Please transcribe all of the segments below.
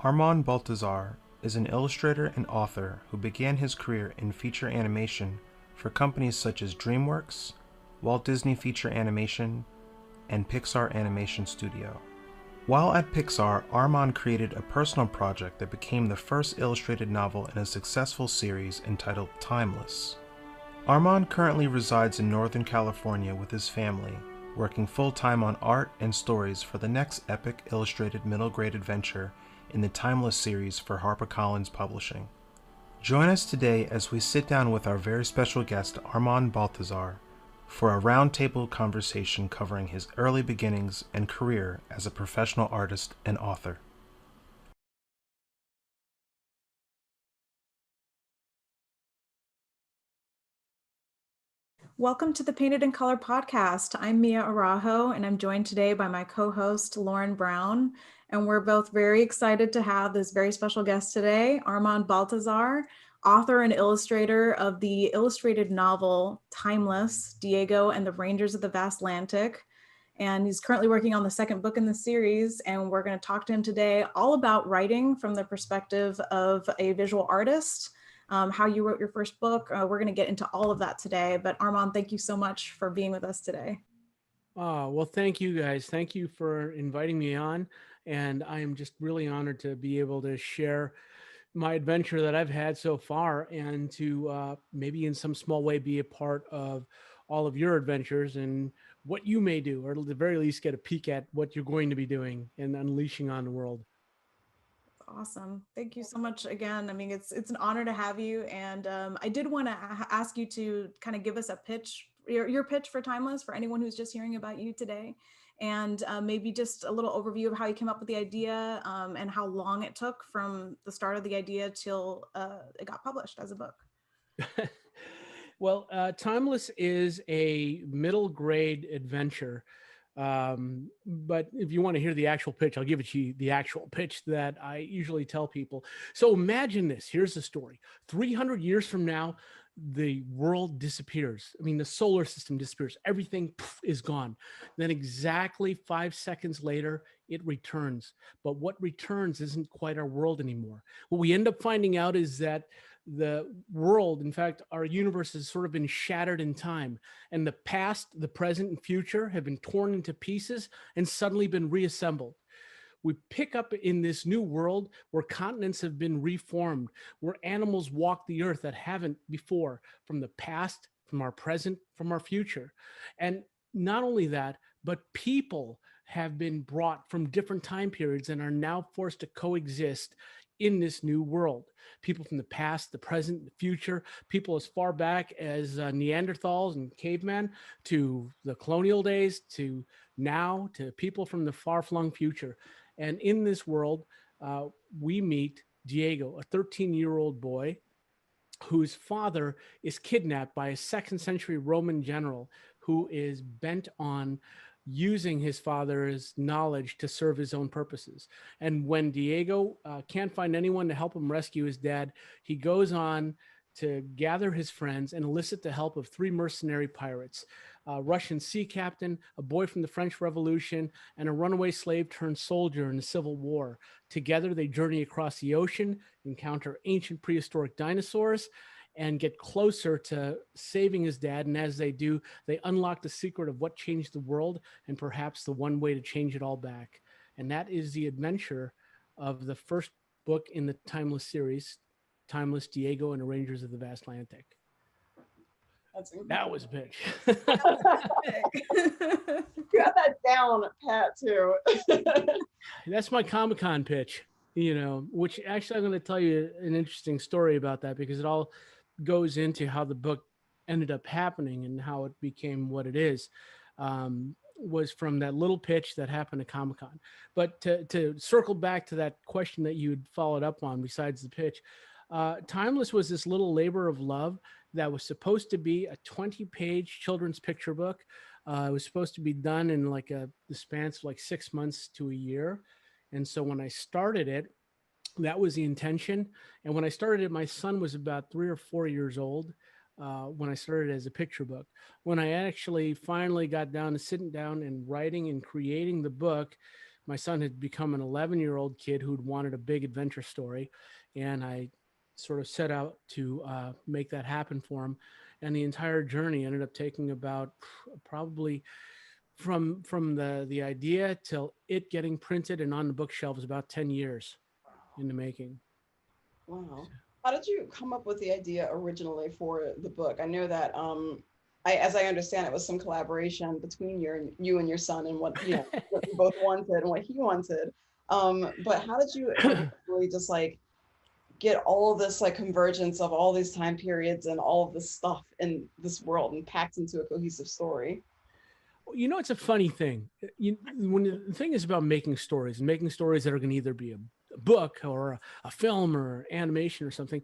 Armand Baltazar is an illustrator and author who began his career in feature animation for companies such as DreamWorks, Walt Disney Feature Animation, and Pixar Animation Studio. While at Pixar, Armand created a personal project that became the first illustrated novel in a successful series entitled Timeless. Armand currently resides in Northern California with his family, working full-time on art and stories for the next epic illustrated middle-grade adventure in the Timeless series for HarperCollins Publishing. Join us today as we sit down with our very special guest, Armand Baltazar, for a roundtable conversation covering his early beginnings and career as a professional artist and author. Welcome to the Painted in Color podcast. I'm Mia Araujo, and I'm joined today by my co-host, Lauren Brown. And we're both very excited to have this very special guest today, Armand Baltazar, author and illustrator of the illustrated novel, Timeless, Diego and the Rangers of the Vast Atlantic. And he's currently working on the second book in the series. And we're going to talk to him today all about writing from the perspective of a visual artist, how you wrote your first book. We're going to get into all of that today. But Armand, thank you so much for being with us today. Well, thank you guys. Thank you for inviting me on. And I am just really honored to be able to share my adventure that I've had so far and to maybe in some small way be a part of all of your adventures and what you may do, or at the very least get a peek at what you're going to be doing and unleashing on the world. Awesome. Thank you so much again. I mean, it's an honor to have you. And I did want to ask you to kind of give us a pitch, your pitch for Timeless for anyone who's just hearing about you today. And maybe just a little overview of how you came up with the idea and how long it took from the start of the idea till it got published as a book. Well, Timeless is a middle grade adventure. But if you want to hear the actual pitch, I'll give it to you the actual pitch that I usually tell people. So imagine this. Here's the story. 300 years from now, the world disappears. I mean, the solar system disappears. Everything is gone. Then exactly 5 seconds later, it returns. But what returns isn't quite our world anymore. What we end up finding out is that the world, in fact, our universe has sort of been shattered in time, and the past, the present, and future have been torn into pieces and suddenly been reassembled. We pick up in this new world where continents have been reformed, where animals walk the earth that haven't before, from the past, from our present, from our future. And not only that, but people have been brought from different time periods and are now forced to coexist in this new world. People from the past, the present, the future, people as far back as Neanderthals and cavemen, to the colonial days, to now, to people from the far-flung future. And in this world, we meet Diego, a 13-year-old boy whose father is kidnapped by a second century Roman general who is bent on using his father's knowledge to serve his own purposes. And when Diego can't find anyone to help him rescue his dad, he goes on to gather his friends and elicit the help of three mercenary pirates, a Russian sea captain, a boy from the French Revolution, and a runaway slave turned soldier in the Civil War. Together, they journey across the ocean, encounter ancient prehistoric dinosaurs, and get closer to saving his dad. And as they do, they unlock the secret of what changed the world and perhaps the one way to change it all back. And that is the adventure of the first book in the Timeless series, Timeless, Diego and the Rangers of the Vast Atlantic. That was a pitch. You got that down, Pat, too. That's my Comic-Con pitch, which actually I'm going to tell you an interesting story about that because it all goes into how the book ended up happening and how it became what it is. Was from that little pitch that happened at Comic-Con. But to circle back to that question that you had followed up on besides the pitch, Timeless was this little labor of love that was supposed to be a 20-page children's picture book. It was supposed to be done in like the span of like 6 months to a year. And so when I started it, that was the intention. And when I started it, my son was about 3 or 4 years old when I started as a picture book. When I actually finally got down to sitting down and writing and creating the book, My son had become an 11-year-old kid who'd wanted a big adventure story. And I sort of set out to make that happen for him. And the entire journey ended up taking about probably from the idea till it getting printed and on the bookshelves about 10 years in the making. Wow. How did you come up with the idea originally for the book? I know that as I understand, it was some collaboration between you and your son, and what you both wanted and what he wanted. But how did you really just like get all of this like convergence of all these time periods and all of this stuff in this world and packed into a cohesive story? It's a funny thing. When the thing is about making stories that are going to either be a book or a film or animation or something,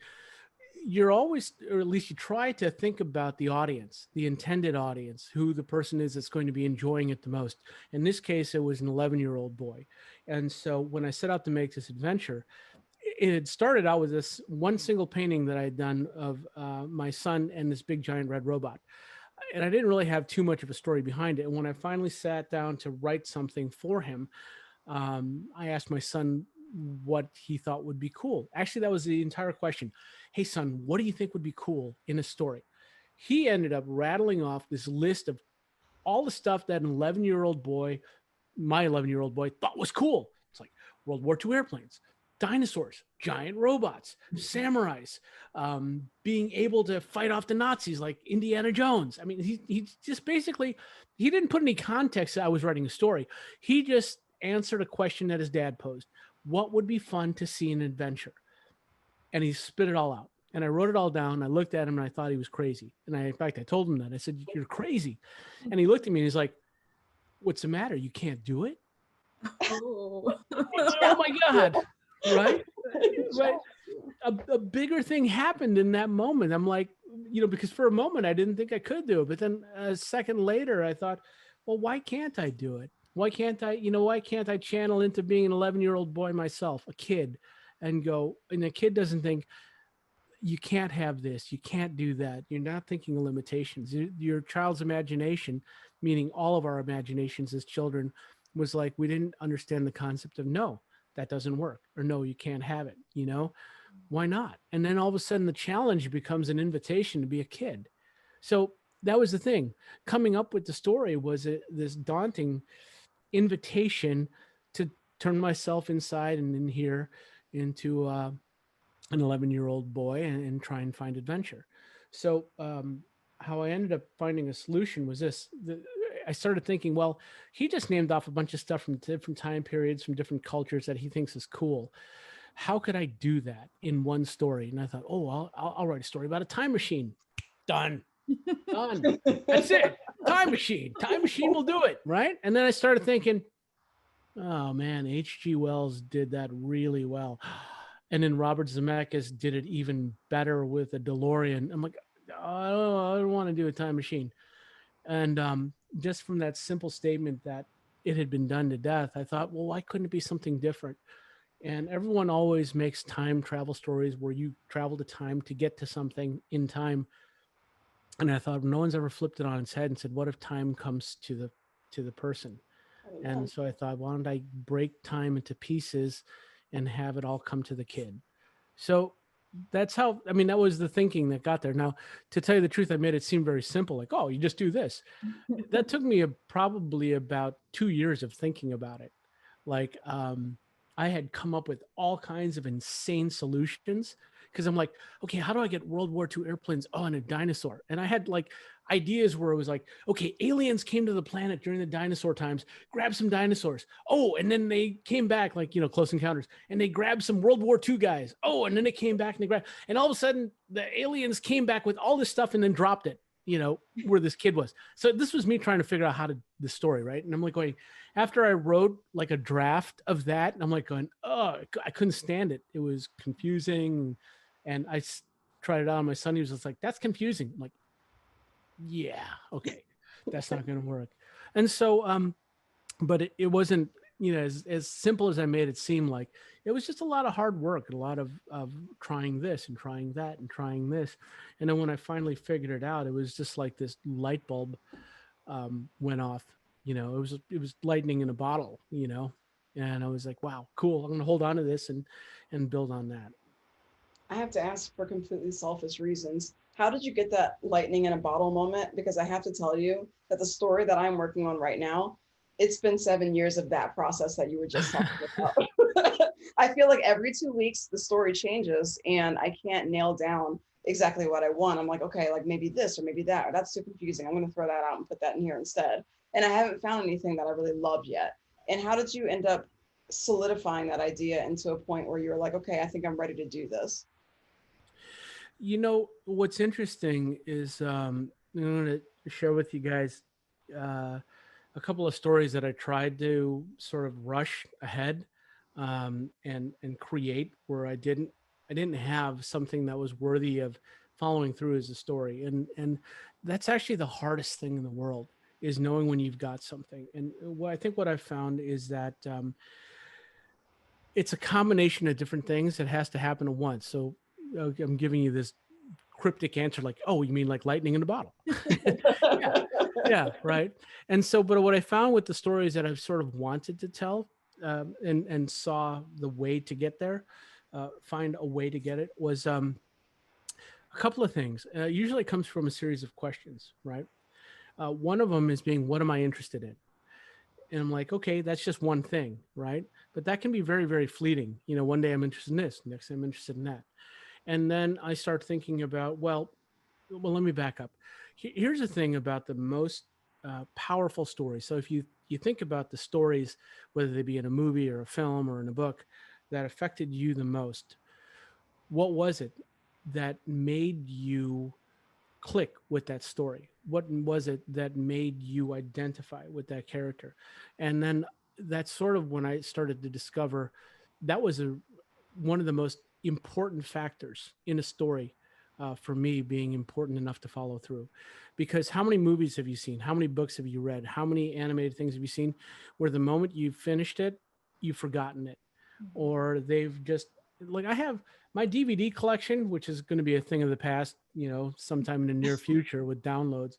you're always, or at least you try to think about the audience, the intended audience, who the person is that's going to be enjoying it the most. In this case, it was an 11-year-old boy. And so when I set out to make this adventure, it had started out with this one single painting that I had done of my son and this big giant red robot. And I didn't really have too much of a story behind it. And when I finally sat down to write something for him, I asked my son what he thought would be cool. Actually, that was the entire question. Hey, son, what do you think would be cool in a story? He ended up rattling off this list of all the stuff that an 11-year-old boy, my 11-year-old boy, thought was cool. It's like World War II airplanes, dinosaurs, giant robots, samurais, being able to fight off the Nazis like Indiana Jones. I mean, he just basically, he didn't put any context that I was writing a story. He just answered a question that his dad posed. What would be fun to see in an adventure? And he spit it all out. And I wrote it all down. I looked at him and I thought he was crazy. And in fact, I told him that. I said, "You're crazy." And he looked at me and he's like, "What's the matter? You can't do it?" Oh, Oh my God. Right? Right. A bigger thing happened in that moment. I'm like, because for a moment I didn't think I could do it. But then a second later, I thought, well, why can't I do it? Why can't I channel into being an 11-year-old boy myself, a kid, and the kid doesn't think, you can't have this, you can't do that. You're not thinking of limitations. Your child's imagination, meaning all of our imaginations as children, was like, we didn't understand the concept of no, that doesn't work, or no, you can't have it. Why not? And then all of a sudden the challenge becomes an invitation to be a kid. So that was the thing. Coming up with the story was this daunting invitation to turn myself inside and in here into an 11-year-old boy and try and find adventure. So how I ended up finding a solution was this. I started thinking, well, he just named off a bunch of stuff from different time periods, from different cultures that he thinks is cool. How could I do that in one story? And I thought, oh, I'll write a story about a time machine. Done. That's it. Time machine will do it. Right. And then I started thinking, oh man, H.G. Wells did that really well. And then Robert Zemeckis did it even better with a DeLorean. I'm like, oh, I don't want to do a time machine. And just from that simple statement that it had been done to death, I thought, well, why couldn't it be something different? And everyone always makes time travel stories where you travel to time to get to something in time. And I thought, no one's ever flipped it on its head and said, what if time comes to the person? And so I thought, why don't I break time into pieces and have it all come to the kid? So that's how, that was the thinking that got there. Now, to tell you the truth, I made it seem very simple. Like, oh, you just do this. That took me probably about 2 years of thinking about it. Like, I had come up with all kinds of insane solutions because I'm like, okay, how do I get World War II airplanes? Oh, and a dinosaur. And I had like ideas where it was like, okay, aliens came to the planet during the dinosaur times, grab some dinosaurs. Oh, and then they came back, like, Close Encounters, and they grabbed some World War II guys. Oh, and then they came back and they grabbed, and all of a sudden the aliens came back with all this stuff and then dropped it, where this kid was. So this was me trying to figure out the story, right? And I'm like going, after I wrote like a draft of that, I'm like going, oh, I couldn't stand it. It was confusing. And I tried it out on my son. He was just like, that's confusing. I'm like, yeah, okay, that's not going to work. And so, but it wasn't, as simple as I made it seem. Like, it was just a lot of hard work, a lot of trying this and trying that and trying this. And then when I finally figured it out, it was just like this light bulb went off. It was lightning in a bottle. And I was like, wow, cool. I'm going to hold on to this and build on that. I have to ask for completely selfish reasons. How did you get that lightning in a bottle moment? Because I have to tell you that the story that I'm working on right now, it's been 7 years of that process that you were just talking about. I feel like every 2 weeks the story changes and I can't nail down exactly what I want. I'm like, okay, like maybe this or maybe that, or that's too confusing. I'm going to throw that out and put that in here instead. And I haven't found anything that I really love yet. And how did you end up solidifying that idea into a point where you're like, okay, I think I'm ready to do this? You know, what's interesting is I'm going to share with you guys a couple of stories that I tried to sort of rush ahead and create where I didn't have something that was worthy of following through as a story. And that's actually the hardest thing in the world, is knowing when you've got something. And what I've found is that it's a combination of different things that has to happen at once. So I'm giving you this cryptic answer, like, oh, you mean like lightning in a bottle? Yeah, right. And so, but what I found with the stories that I've sort of wanted to tell and saw the way to get there, find a way to get it, was a couple of things. Usually it comes from a series of questions, right? One of them is being, what am I interested in? And I'm like, okay, that's just one thing, right? But that can be very, very fleeting. You know, one day I'm interested in this, next day I'm interested in that. And then I start thinking about, well, let me back up. Here's the thing about the most powerful stories. So if you think about the stories, whether they be in a movie or a film or in a book, that affected you the most, what was it that made you click with that story? What was it that made you identify with that character? And then that's sort of when I started to discover that was one of the most important factors in a story for me being important enough to follow through. Because how many movies have you seen? How many books have you read? How many animated things have you seen where the moment you finished it, you've forgotten it? Or they've just, like, I have my DVD collection, which is going to be a thing of the past, you know, sometime in the near future with downloads.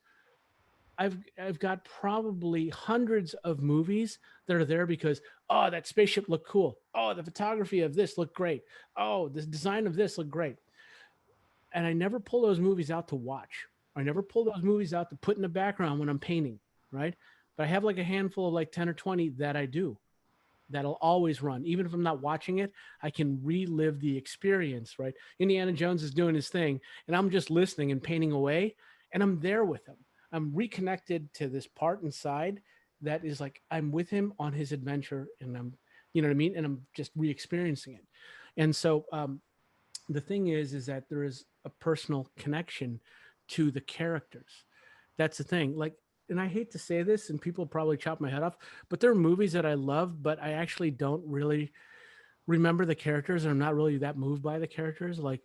I've got probably hundreds of movies that are there because, oh, that spaceship looked cool. Oh, the photography of this looked great. Oh, the design of this looked great. And I never pull those movies out to watch. I never pull those movies out to put in the background when I'm painting, right? But I have like a handful of like 10 or 20 that I do. That'll always run. Even if I'm not watching it, I can relive the experience, right? Indiana Jones is doing his thing, and I'm just listening and painting away, and I'm there with him. I'm reconnected to this part inside that is like, I'm with him on his adventure, and I'm, you know what I mean? And I'm just re-experiencing it. And so the thing is that there is a personal connection to the characters. That's the thing. Like, and I hate to say this, and people probably chop my head off, but there are movies that I love, but I actually don't really remember the characters, and I'm not really that moved by the characters. Like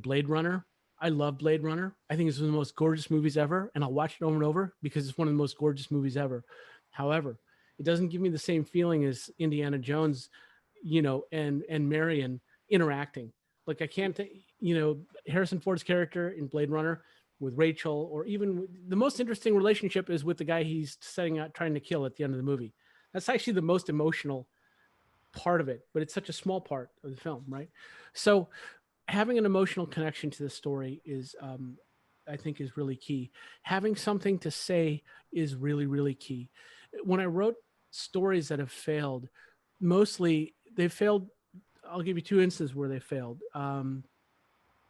Blade Runner. I love Blade Runner. I think it's one of the most gorgeous movies ever, and I'll watch it over and over because it's one of the most gorgeous movies ever. However, it doesn't give me the same feeling as Indiana Jones, you know, and Marion interacting. Like, I can't, you know, Harrison Ford's character in Blade Runner with Rachel, or even the most interesting relationship is with the guy he's setting out trying to kill at the end of the movie. That's actually the most emotional part of it, but it's such a small part of the film, right? So having an emotional connection to the story is, I think, is really key. Having something to say is really, really key. When I wrote stories that have failed, mostly they've failed. I'll give you two instances where they failed.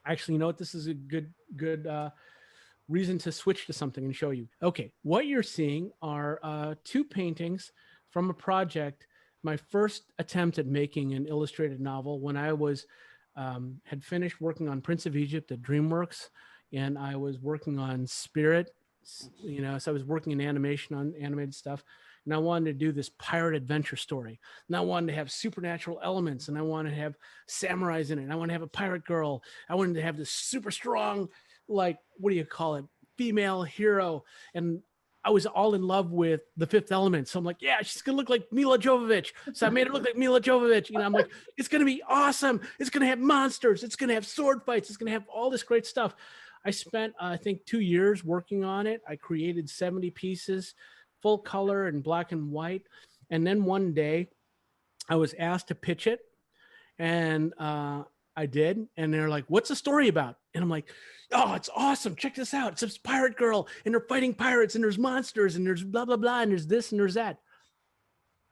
Actually, you know what? This is a good reason to switch to something and show you. Okay, what you're seeing are two paintings from a project, my first attempt at making an illustrated novel when I was had finished working on Prince of Egypt at DreamWorks, and I was working on Spirit, you know, so I was working in animation on animated stuff, and I wanted to do this pirate adventure story, and I wanted to have supernatural elements, and I wanted to have samurais in it, and I wanted to have a pirate girl, I wanted to have this super strong, like, what do you call it, female hero, and I was all in love with The Fifth Element. So I'm like, yeah, she's gonna look like Mila Jovovich. So I made her look like Mila Jovovich. You know, I'm like, it's gonna be awesome. It's gonna have monsters. It's gonna have sword fights. It's gonna have all this great stuff. I spent, I think, 2 years working on it. I created 70 pieces, full color and black and white. And then one day I was asked to pitch it, and I did. And they're like, "What's the story about?" And I'm like, "Oh, it's awesome! Check this out. It's this pirate girl, and they're fighting pirates, and there's monsters, and there's blah blah blah, and there's this and there's that."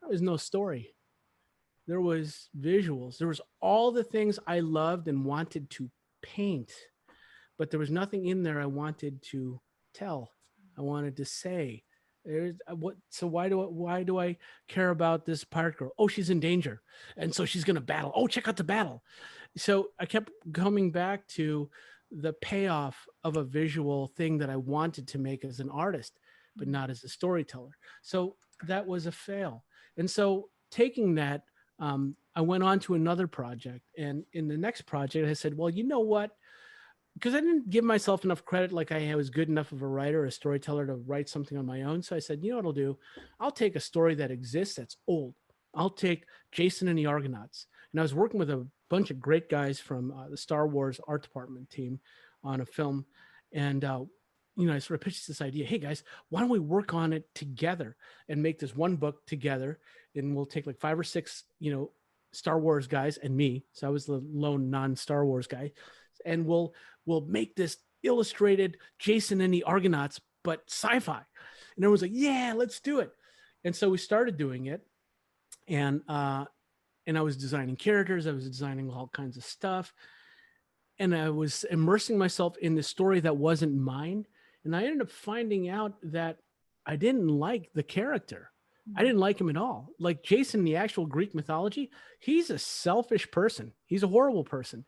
There was no story. There was visuals. There was all the things I loved and wanted to paint, but there was nothing in there I wanted to tell. I wanted to say. There's what? So why do I care about this pirate girl? Oh, she's in danger, and so she's gonna battle. Oh, check out the battle. So I kept coming back to the payoff of a visual thing that I wanted to make as an artist, but not as a storyteller. So that was a fail. And so taking that, I went on to another project, and in the next project, I said, well, you know what? Because I didn't give myself enough credit, like I was good enough of a writer, a storyteller to write something on my own. So I said, you know what I'll do? I'll take a story that exists, that's old. I'll take Jason and the Argonauts. And I was working with a bunch of great guys from the Star Wars art department team on a film. And, I sort of pitched this idea. Hey guys, why don't we work on it together and make this one book together? And we'll take like 5 or 6, Star Wars guys and me. So I was the lone non-Star Wars guy. And we'll make this illustrated Jason and the Argonauts, but sci-fi. And everyone's like, yeah, let's do it. And so we started doing it. And I was designing characters. I was designing all kinds of stuff. And I was immersing myself in the story that wasn't mine. And I ended up finding out that I didn't like the character. I didn't like him at all. Like Jason, the actual Greek mythology, he's a selfish person. He's a horrible person.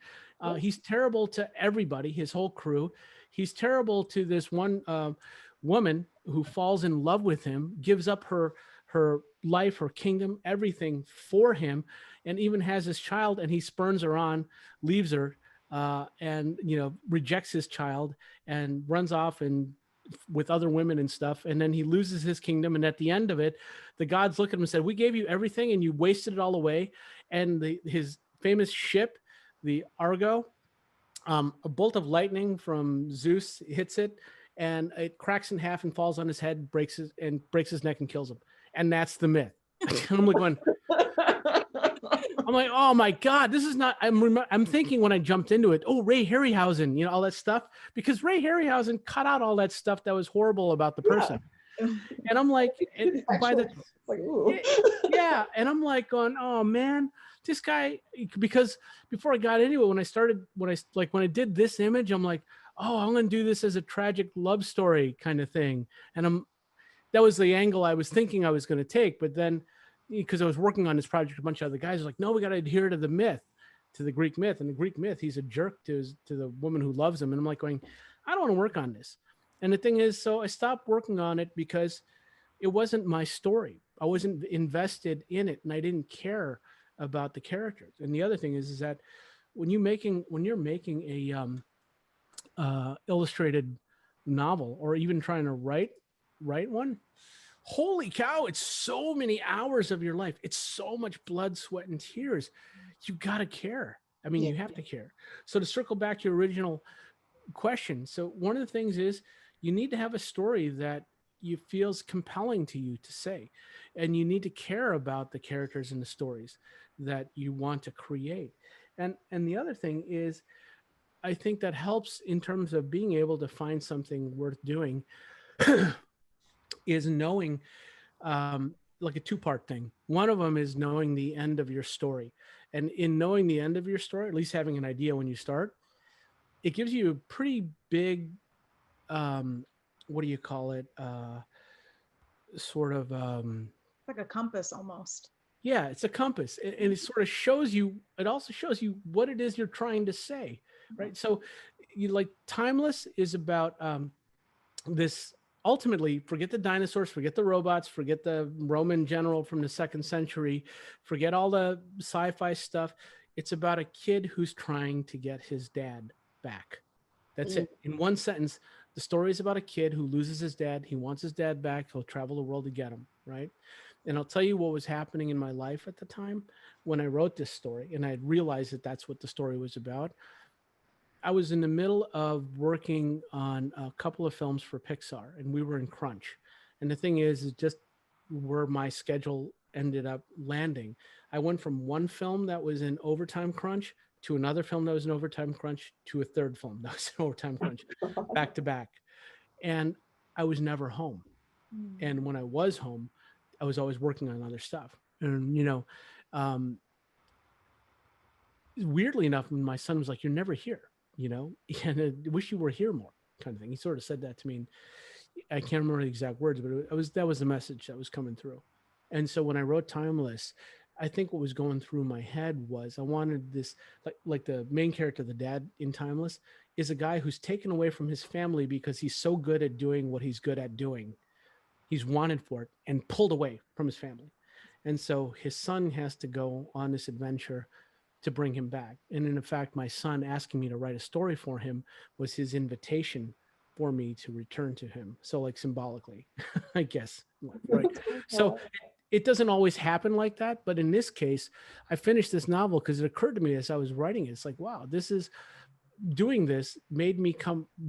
He's terrible to everybody, his whole crew. He's terrible to this one woman who falls in love with him, gives up her life, her kingdom, everything for him, and even has his child, and he spurns her on, leaves her, and rejects his child and runs off and with other women and stuff. And then he loses his kingdom. And at the end of it, the gods look at him and said, we gave you everything and you wasted it all away. And his famous ship, the Argo, a bolt of lightning from Zeus hits it, and it cracks in half and falls on his head, breaks his neck and kills him. And that's the myth. I'm like going, I'm like, oh my God, this is not, I'm thinking when I jumped into it, oh, Ray Harryhausen, all that stuff, because Ray Harryhausen cut out all that stuff that was horrible about the person. Yeah. And I'm like, and and I'm like going, oh man, this guy, because before I got into it, when I did this image, I'm like, oh, I'm going to do this as a tragic love story kind of thing. And that was the angle I was thinking I was going to take. But then, because I was working on this project, a bunch of other guys were like, no, we got to adhere to the myth, to the Greek myth. And the Greek myth, he's a jerk to the woman who loves him. And I'm like going, I don't want to work on this. And the thing is, so I stopped working on it because it wasn't my story. I wasn't invested in it, and I didn't care about the characters. And the other thing is that when you're making a illustrated novel, or even trying to write one, holy cow, it's so many hours of your life. It's so much blood, sweat, and tears. You got to care. I mean, you have to care. So to circle back to your original question. So one of the things is you need to have a story that you feels compelling to you to say, and you need to care about the characters and the stories that you want to create. And the other thing is, I think that helps in terms of being able to find something worth doing is knowing, like a two-part thing. One of them is knowing the end of your story. And in knowing the end of your story, at least having an idea when you start, it gives you a pretty big, what do you call it? Sort of... like a compass almost. Yeah, it's a compass. And it sort of shows you, it also shows you what it is you're trying to say, right? So you like Timeless is about this, ultimately, forget the dinosaurs, forget the robots, forget the Roman general from the 2nd century, forget all the sci-fi stuff. It's about a kid who's trying to get his dad back. That's it. In one sentence, the story is about a kid who loses his dad. He wants his dad back. He'll travel the world to get him, right? And I'll tell you what was happening in my life at the time when I wrote this story, and I had realized that that's what the story was about. I was in the middle of working on a couple of films for Pixar, and we were in crunch. And the thing is just where my schedule ended up landing. I went from one film that was in overtime crunch to another film that was in overtime crunch to a third film that was in overtime crunch, back to back. And I was never home. And when I was home, I was always working on other stuff. And, weirdly enough, my son was like, "You're never here, and I wish you were here more," kind of thing. He sort of said that to me. And I can't remember the exact words, but that was the message that was coming through. And so when I wrote Timeless, I think what was going through my head was I wanted this, like the main character, the dad in Timeless, is a guy who's taken away from his family because he's so good at doing what he's good at doing. He's wanted for it and pulled away from his family. And so his son has to go on this adventure to bring him back. And in fact, my son asking me to write a story for him was his invitation for me to return to him. So like symbolically, I guess. Right. So it doesn't always happen like that. But in this case, I finished this novel because it occurred to me as I was writing it. It's like, wow, doing this made me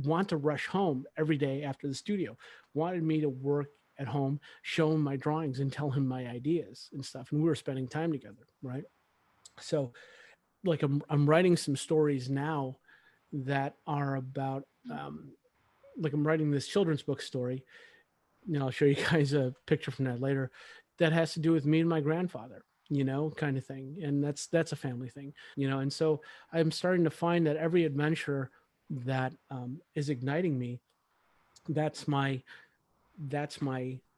want to rush home every day after the studio, wanted me to work at home, show him my drawings and tell him my ideas and stuff. And we were spending time together. Right. So like I'm writing some stories now that are about, like I'm writing this children's book story. I'll show you guys a picture from that later. That has to do with me and my grandfather, kind of thing. And that's a family thing, and so I'm starting to find that every adventure that is igniting me, that's my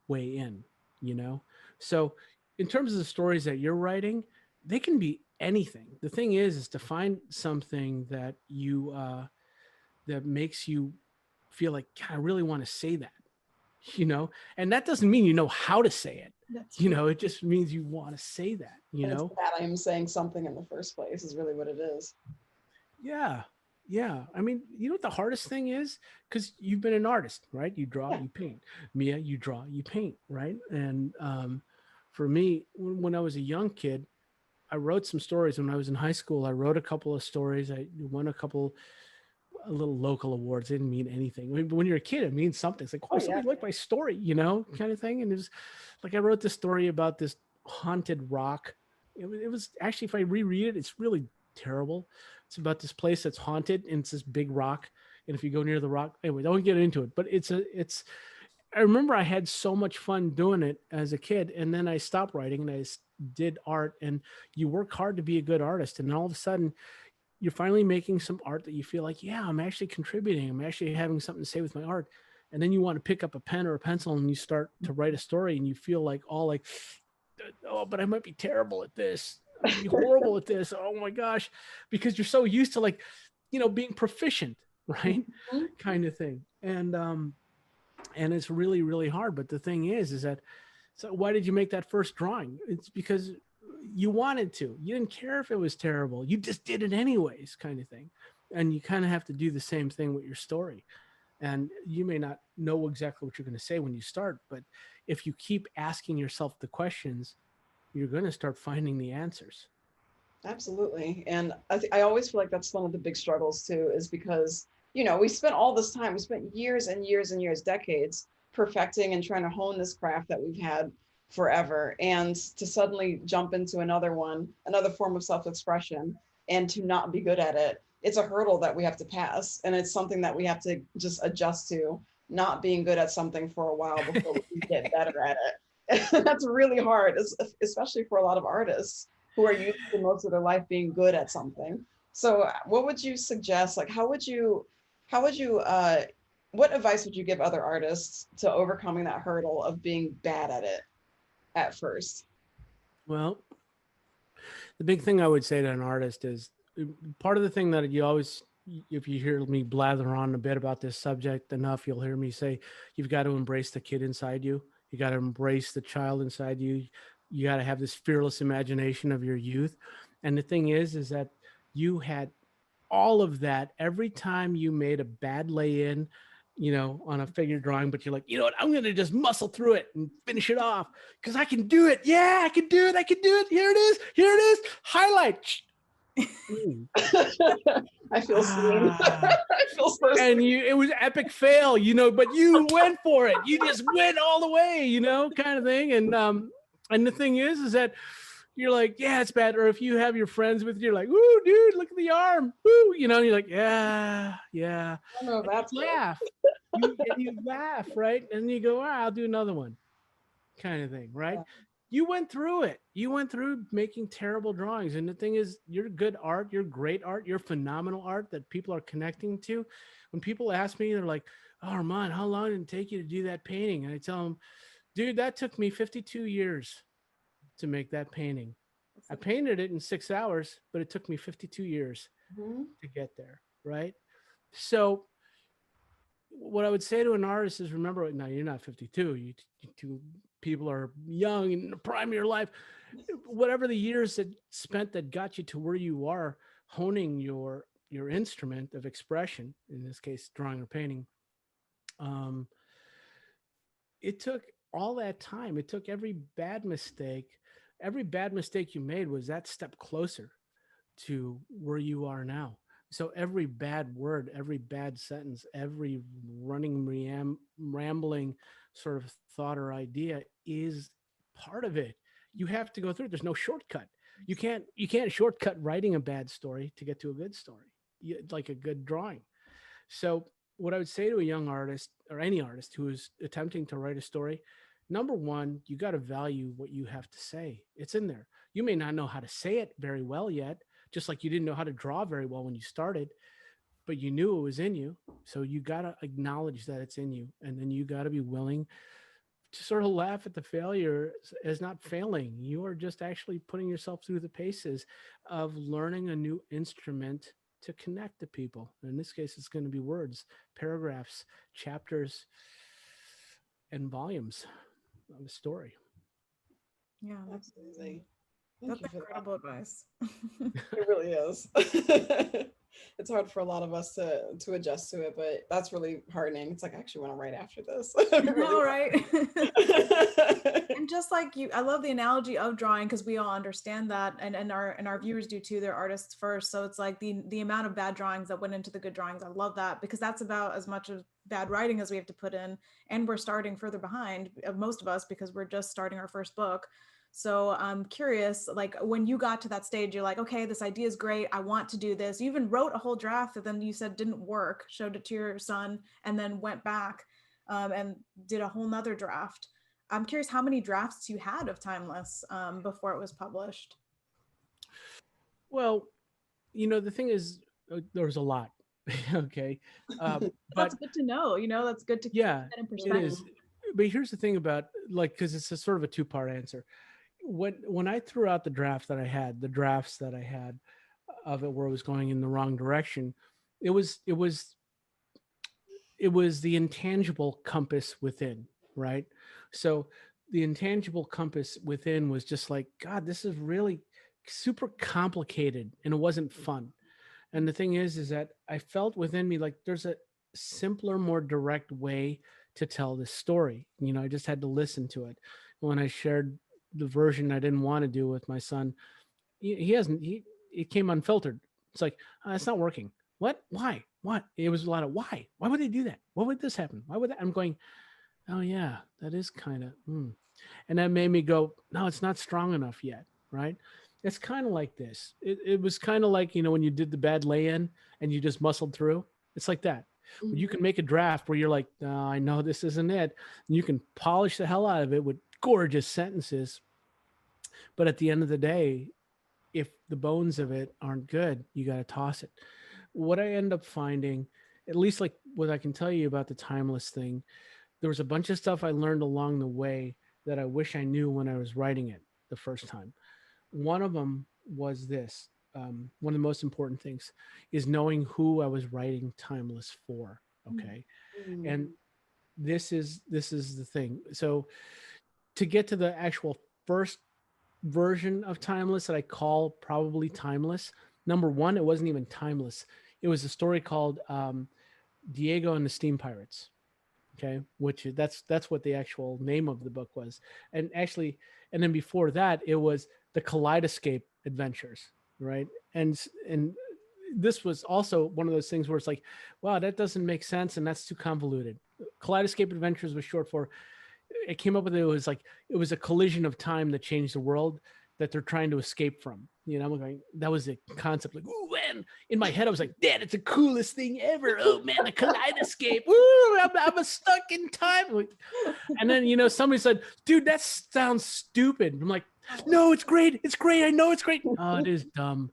way in, So in terms of the stories that you're writing, they can be anything. The thing is to find something that you, that makes you feel like, God, I really want to say that, and that doesn't mean you know how to say it. It just means you want to say that, It's that I am saying something in the first place is really what it is. Yeah. I mean, what the hardest thing is? Because you've been an artist, right? You draw, you paint. Mia, you draw, you paint, right? And for me, when I was a young kid, I wrote some stories. When I was in high school, I wrote a couple of stories. I won a little local awards. It didn't mean anything. I mean, but when you're a kid, it means something. It's like, somebody liked my story, kind of thing. And it was like, I wrote this story about this haunted rock. It was actually, if I reread it, it's really terrible. It's about this place that's haunted and it's this big rock. And if you go near the rock, anyway, don't get into it, but I remember I had so much fun doing it as a kid. And then I stopped writing and I did art, and you work hard to be a good artist. And all of a sudden you're finally making some art that you feel like, yeah, I'm actually contributing. I'm actually having something to say with my art. And then you want to pick up a pen or a pencil and you start to write a story and you feel like oh, but I might be terrible at this. I'd be horrible at this. Oh my gosh. Because you're so used to being proficient, right? Mm-hmm. Kind of thing. And it's really, really hard. But the thing is that, so why did you make that first drawing? It's because you wanted to. You didn't care if it was terrible. You just did it anyways, kind of thing. And you kind of have to do the same thing with your story. And you may not know exactly what you're going to say when you start, but if you keep asking yourself the questions, you're going to start finding the answers. Absolutely. And I always feel like that's one of the big struggles too, is because, we spent all this time, we spent years and years and years, decades perfecting and trying to hone this craft that we've had forever. And to suddenly jump into another form of self-expression and to not be good at it, it's a hurdle that we have to pass. And it's something that we have to just adjust to, not being good at something for a while before we can get better at it. That's really hard, especially for a lot of artists who are used to most of their life being good at something. So what would you suggest? Like, what advice would you give other artists to overcoming that hurdle of being bad at it at first? Well, the big thing I would say to an artist is, part of the thing that you always, if you hear me blather on a bit about this subject enough, you'll hear me say, you've got to embrace the kid inside you. You got to embrace the child inside you. You got to have this fearless imagination of your youth. And the thing is that you had all of that every time you made a bad lay-in, on a figure drawing, but you're like, what, I'm going to just muscle through it and finish it off because I can do it. Yeah, I can do it. Here it is. Highlight. I feel seen. I feel so seen. And it was epic fail, but you went for it. You just went all the way, kind of thing. And And the thing is that you're like, yeah, it's bad. Or if you have your friends with you, you're like, woo, dude, look at the arm. Woo, you know, and you're like, yeah. I don't know if And that's you good. laugh. You laugh, right? And you go, I'll do another one, kind of thing, right? Yeah. You went through it. You went through making terrible drawings. And the thing is, you're good art, you're great art, you're phenomenal art that people are connecting to. When people ask me, they're like, oh, Armand, how long did it take you to do that painting? And I tell them, dude, that took me 52 years to make that painting. I painted it in 6 hours, but it took me 52 years Mhm. to get there, right? So what I would say to an artist is remember, now you're not 52. You two people are young in the prime of your life. Whatever the years that spent that got you to where you are, honing your instrument of expression, in this case, drawing or painting, um, it took all that time. It took every bad mistake. Every bad mistake you made was that step closer to where you are now. So every bad word, every bad sentence, every running rambling sort of thought or idea is part of it. You have to go through it. There's no shortcut. You can't shortcut writing a bad story to get to a good story, like a good drawing. So what I would say to a young artist or any artist who is attempting to write a story, number one, you got to value what you have to say. It's in there. You may not know how to say it very well yet, just like you didn't know how to draw very well when you started, but you knew it was in you. So you got to acknowledge that it's in you. And then you got to be willing to sort of laugh at the failure as not failing. You are just actually putting yourself through the paces of learning a new instrument to connect to people. In this case, it's going to be words, paragraphs, chapters, and volumes of a story. Yeah, that's Absolutely. that's Thank you for that. incredible advice. It really is. It's hard for a lot of us to adjust to it, but that's really heartening. It's like I actually want to write after this. I I really know, right? want. And just like you, I love the analogy of drawing because we all understand that, and our viewers do too. They're artists first, so it's like the amount of bad drawings that went into the good drawings. I love that because that's about as much of bad writing as we have to put in, and we're starting further behind most of us because we're just starting our first book. So I'm curious, like when you got to that stage, you're like, okay, this idea is great. I want to do this. You even wrote a whole draft that then you said didn't work, showed it to your son, and then went back and did a whole nother draft. I'm curious how many drafts you had of Timeless before it was published. Well, the thing is, there's a lot. Okay. That's But good to know. That's good to keep yeah, that in it perspective. is. But here's the thing about, like, because it's a sort of a two-part answer. When I threw out the drafts that I had of it where it was going in the wrong direction, it was the intangible compass within, right? So the intangible compass within was just like, God, this is really super complicated and it wasn't fun. And the thing is that I felt within me like there's a simpler, more direct way to tell this story. I just had to listen to it. When I shared the version I didn't want to do with my son, he hasn't, it came unfiltered. It's like, it's not working. What? Why? What? It was a lot of why. Why would they do that? Why would this happen? Why would that? I'm going, oh yeah, that is kind of, and that made me go, no, it's not strong enough yet, right? It's kind of like this. It was kind of like, when you did the bad lay-in and you just muscled through. It's like that. But you can make a draft where you're like, I know this isn't it. And you can polish the hell out of it with gorgeous sentences. But at the end of the day, if the bones of it aren't good, you got to toss it. What I end up finding, at least like what I can tell you about the Timeless thing, there was a bunch of stuff I learned along the way that I wish I knew when I was writing it the first time. One of them was this. One of the most important things is knowing who I was writing Timeless for. Okay. And this is the thing. So to get to the actual first version of Timeless that I call probably timeless, number one, it wasn't even timeless. It was a story called Diego and the Steam Pirates. Okay, which that's what the actual name of the book was. And actually, and then before that, it was the Kaleidoscape Adventures, right? And this was also one of those things where it's like, wow, that doesn't make sense and that's too convoluted. Kaleidoscape Adventures was short for it came up with it was like it was a collision of time that changed the world that they're trying to escape from. You know, I'm going, that was the concept. Like, ooh, man, in my head, I was like, Dad, it's the coolest thing ever. Oh man, the kaleidoscope. Ooh, I'm stuck in time. And then, you know, somebody said, dude, that sounds stupid. I'm like, no, it's great. It's great. I know it's great. Oh, it is dumb.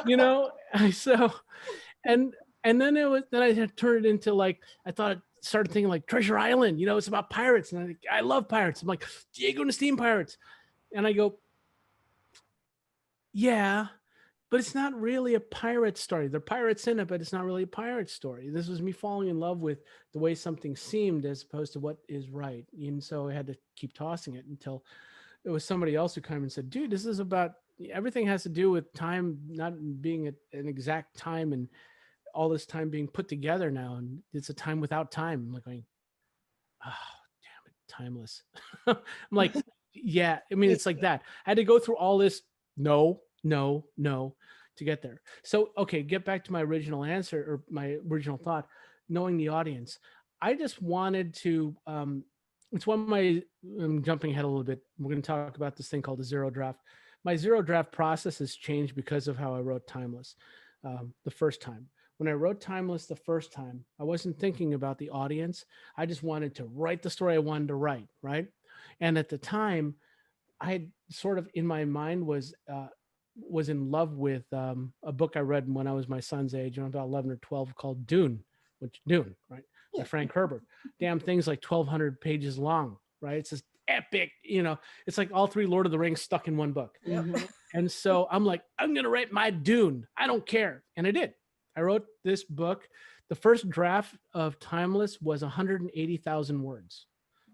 You know, so, and then then I had turned it into like, started thinking like Treasure Island, you know, it's about pirates. And I love pirates. I'm like, Diego and the Steam Pirates. And I go, yeah, but it's not really a pirate story. There are pirates in it, but it's not really a pirate story. This was me falling in love with the way something seemed as opposed to what is right. And so I had to keep tossing it until it was somebody else who came and said, dude, this is about, everything has to do with time not being an exact time and all this time being put together now. And it's a time without time. I'm like going, oh, damn it, timeless. I'm like, yeah, I mean, it's like that. I had to go through all this no to get there. So, okay, get back to my original answer or my original thought, knowing the audience. I just wanted to, it's one of my, I'm jumping ahead a little bit. We're going to talk about this thing called the zero draft. My zero draft process has changed because of how I wrote Timeless the first time. When I wrote Timeless the first time, I wasn't thinking about the audience. I just wanted to write the story I wanted to write, right? And at the time, I had sort of in my mind was in love with a book I read when I was my son's age, about 11 or 12, called Dune, right? By Frank Herbert. Damn thing's like 1,200 pages long, right? It's this epic, you know, it's like all three Lord of the Rings stuck in one book. Mhm. And so I'm like, I'm going to write my Dune. I don't care. And I did. I wrote this book. The first draft of Timeless was 180,000 words.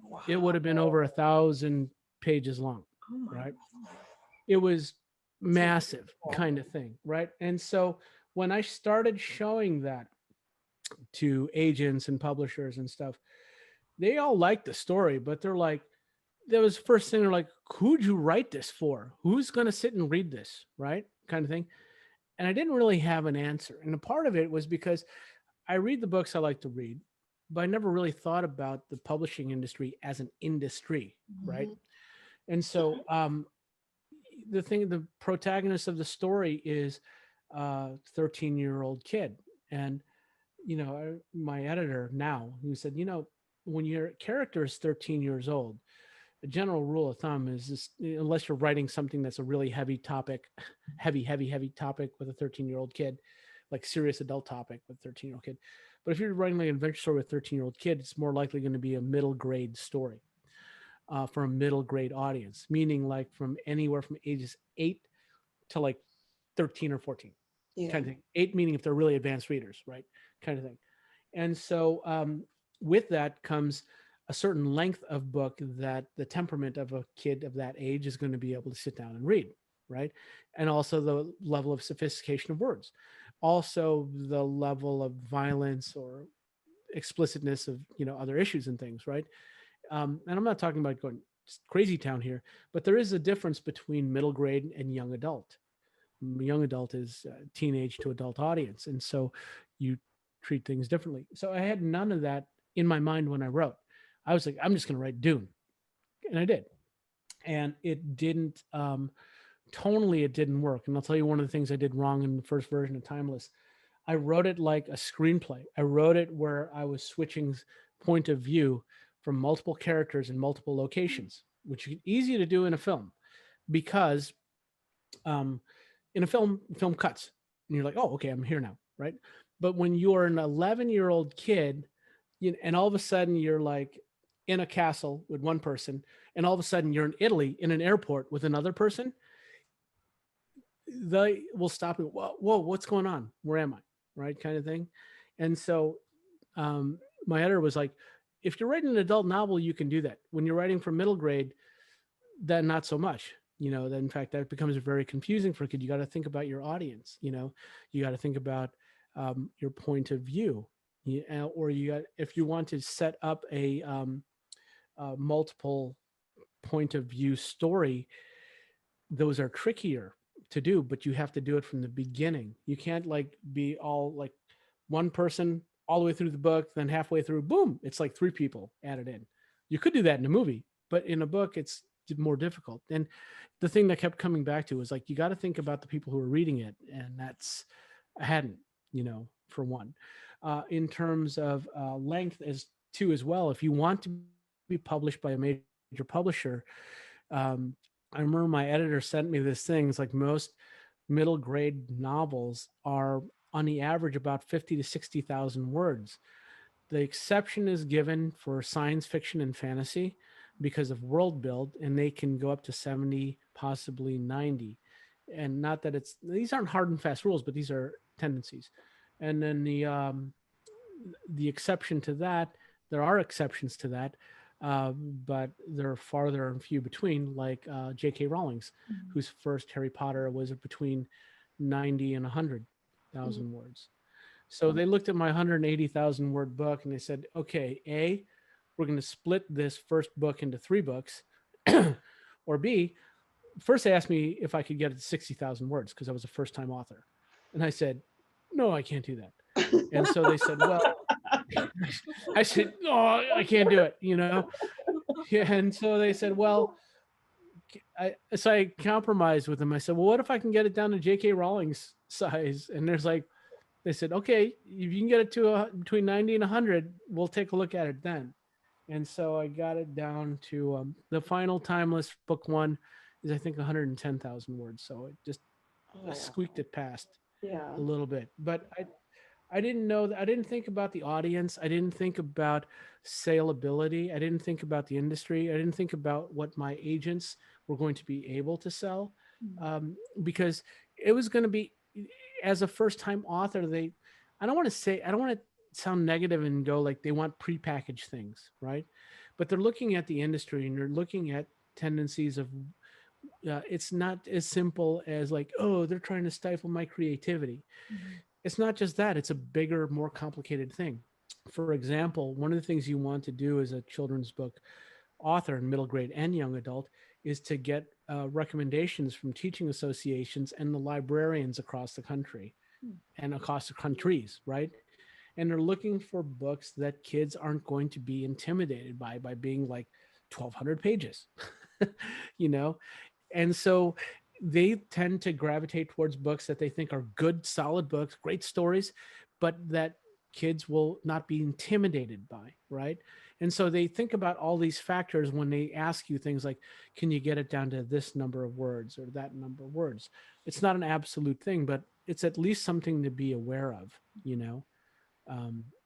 Wow. It would have been over 1,000 pages long, right? It was massive kind of thing, right? And so when I started showing that to agents and publishers and stuff, they all liked the story, but they're like, that was the first thing, they're like, who'd you write this for? Who's going to sit and read this, right? Kind of thing. And I didn't really have an answer. And a part of it was because I read the books I like to read, but I never really thought about the publishing industry as an industry, right? And so the protagonist of the story is a 13-year-old kid. And, you know, my editor now, he said, you know, when your character is 13 years old, a general rule of thumb is this, unless you're writing something that's a really heavy topic, heavy topic with a 13-year-old kid, like serious adult topic with a 13-year-old kid. But if you're writing like an adventure story with a 13-year-old kid, it's more likely going to be a middle grade story for a middle grade audience, meaning like from anywhere from ages 8 to like 13 or 14 kind of thing. 8 meaning if they're really advanced readers, right? Kind of thing. And so with that comes a certain length of book that the temperament of a kid of that age is going to be able to sit down and read, right? And also the level of sophistication of words, also the level of violence or explicitness of, you know, other issues and things, right? And I'm not talking about going crazy town here, but there is a difference between middle grade and young adult. Young adult is teenage to adult audience, and so you treat things differently. So I had none of that in my mind when I wrote. I was like, I'm just going to write Dune. And I did. And it didn't, tonally, it didn't work. And I'll tell you one of the things I did wrong in the first version of Timeless. I wrote it like a screenplay. I wrote it where I was switching point of view from multiple characters in multiple locations, which is easy to do in a film because in a film cuts. And you're like, oh, okay, I'm here now, right? But when you're an 11-year-old kid, and all of a sudden you're like in a castle with one person, and all of a sudden you're in Italy in an airport with another person, they will stop and whoa, what's going on? Where am I? Right, kind of thing. And so my editor was like, if you're writing an adult novel, you can do that. When you're writing for middle grade, then not so much. You know, then in fact, that becomes very confusing for a kid. You got to think about your audience. You know, you got to think about your point of view. Or you got, if you want to set up a multiple point of view story, those are trickier to do, but you have to do it from the beginning. You can't like be all like one person all the way through the book, then halfway through, boom, it's like 3 people added in. You could do that in a movie, but in a book, it's more difficult. And the thing that kept coming back to was like, you got to think about the people who are reading it. And that's, I hadn't, for one. In terms of length as well, if you want to be published by a major publisher, I remember my editor sent me this thing. It's like most middle grade novels are on the average about 50 to 60,000 words. The exception is given for science fiction and fantasy because of world build, and they can go up to 70, possibly 90. And not that these aren't hard and fast rules, but these are tendencies. And then the exception to that, there are exceptions to that, but they're farther and few between, like J.K. Rowling's, whose first Harry Potter was between 90 and 100,000 words. So they looked at my 180,000 word book and they said, okay, A, we're going to split this first book into 3 books, or B, first they asked me if I could get it to 60,000 words because I was a first time author. And I said, no, I can't do that. And so they said, well, I said, oh, I can't do it, Yeah, and so they said, well, so I compromised with them. I said, well, what if I can get it down to J.K. Rowling's size? And they said, okay, if you can get it to between 90 and 100, we'll take a look at it then. And so I got it down to the final Timeless book 1 is, I think, 110,000 words. So it just squeaked it past a little bit. But I didn't know that. I didn't think about the audience. I didn't think about saleability. I didn't think about the industry. I didn't think about what my agents were going to be able to sell, because it was going to be, as a first-time author, I don't want to sound negative and go like they want prepackaged things, right? But they're looking at the industry and they're looking at tendencies of, it's not as simple as like, oh, they're trying to stifle my creativity. It's not just that, it's a bigger, more complicated thing. For example, one of the things you want to do as a children's book author in middle grade and young adult is to get recommendations from teaching associations and the librarians across the country and across the countries, right? And they're looking for books that kids aren't going to be intimidated by being like 1,200 pages, And so they tend to gravitate towards books that they think are good, solid books, great stories, but that kids will not be intimidated by, right? And so they think about all these factors when they ask you things like, can you get it down to this number of words or that number of words? It's not an absolute thing, but it's at least something to be aware of,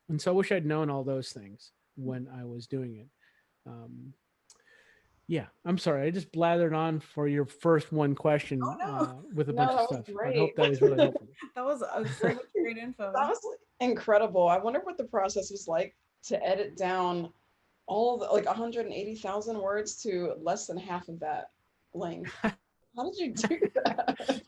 And so I wish I'd known all those things when I was doing it. Yeah, I'm sorry. I just blathered on for your first one question with a bunch of stuff. I hope that was really helpful. That was a great info. That was incredible. I wonder what the process was like to edit down all the, like 180,000 words to less than half of that length. How did you do that?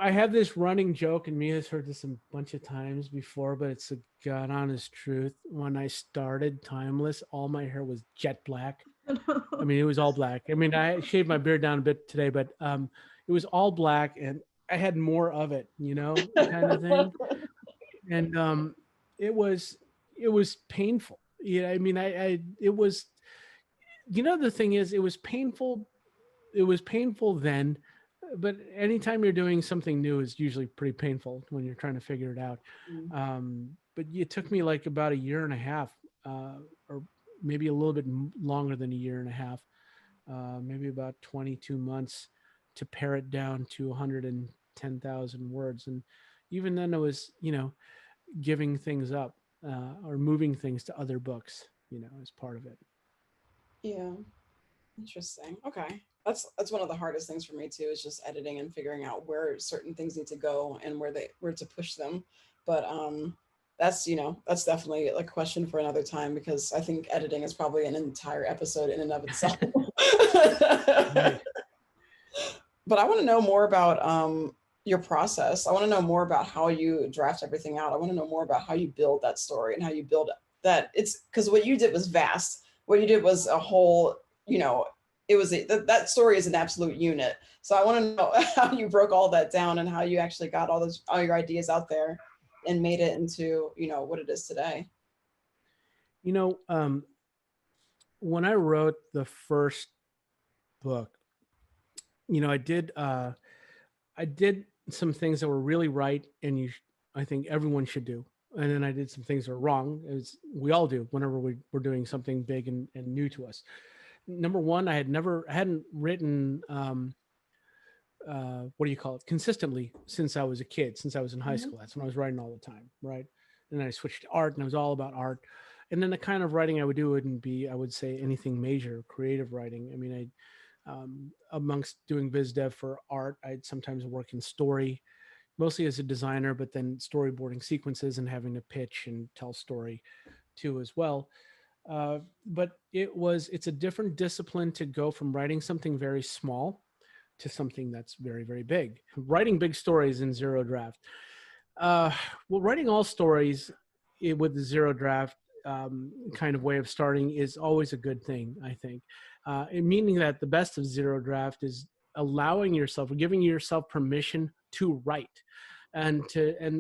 I have this running joke, and Mia's heard this a bunch of times before, but it's a God honest truth. When I started Timeless, all my hair was jet black. I mean, it was all black. I mean, I shaved my beard down a bit today, but it was all black, and I had more of it, kind of thing. And it was painful. I mean, it was, the thing is, it was painful. It was painful then. But anytime you're doing something new is usually pretty painful when you're trying to figure it out. But it took me like about a year and a half, or maybe a little bit longer than a year and a half, maybe about 22 months to pare it down to 110,000 words. And even then it was, giving things up or moving things to other books, as part of it. Yeah. Interesting. Okay. That's one of the hardest things for me too, is just editing and figuring out where certain things need to go and where to push them. But that's definitely a question for another time, because I think editing is probably an entire episode in and of itself. Right. But I want to know more about your process. I want to know more about how you draft everything out. I want to know more about how you build that story and how you build that. It's because what you did was vast. What you did was a whole, it was that story is an absolute unit. So I want to know how you broke all that down and how you actually got all your ideas out there and made it into, what it is today. You know, when I wrote the first book, you know, I did some things that were really right, and I think everyone should do. And then I did some things that are wrong, as we all do whenever we're doing something big and new to us. Number one, I hadn't written what do you call it, consistently since I was a kid, since I was in high school. That's when I was writing all the time, right? And then I switched to art, and I was all about art. And then the kind of writing I would do wouldn't be, I would say, anything major, creative writing. I mean, amongst doing biz dev for art, I'd sometimes work in story, mostly as a designer, but then storyboarding sequences and having to pitch and tell story too as well. But it's a different discipline to go from writing something very small to something that's very, very big. Writing big stories in zero draft. Well, writing all stories with the zero draft kind of way of starting is always a good thing, I think. Meaning that the best of zero draft is allowing yourself or giving yourself permission to write. And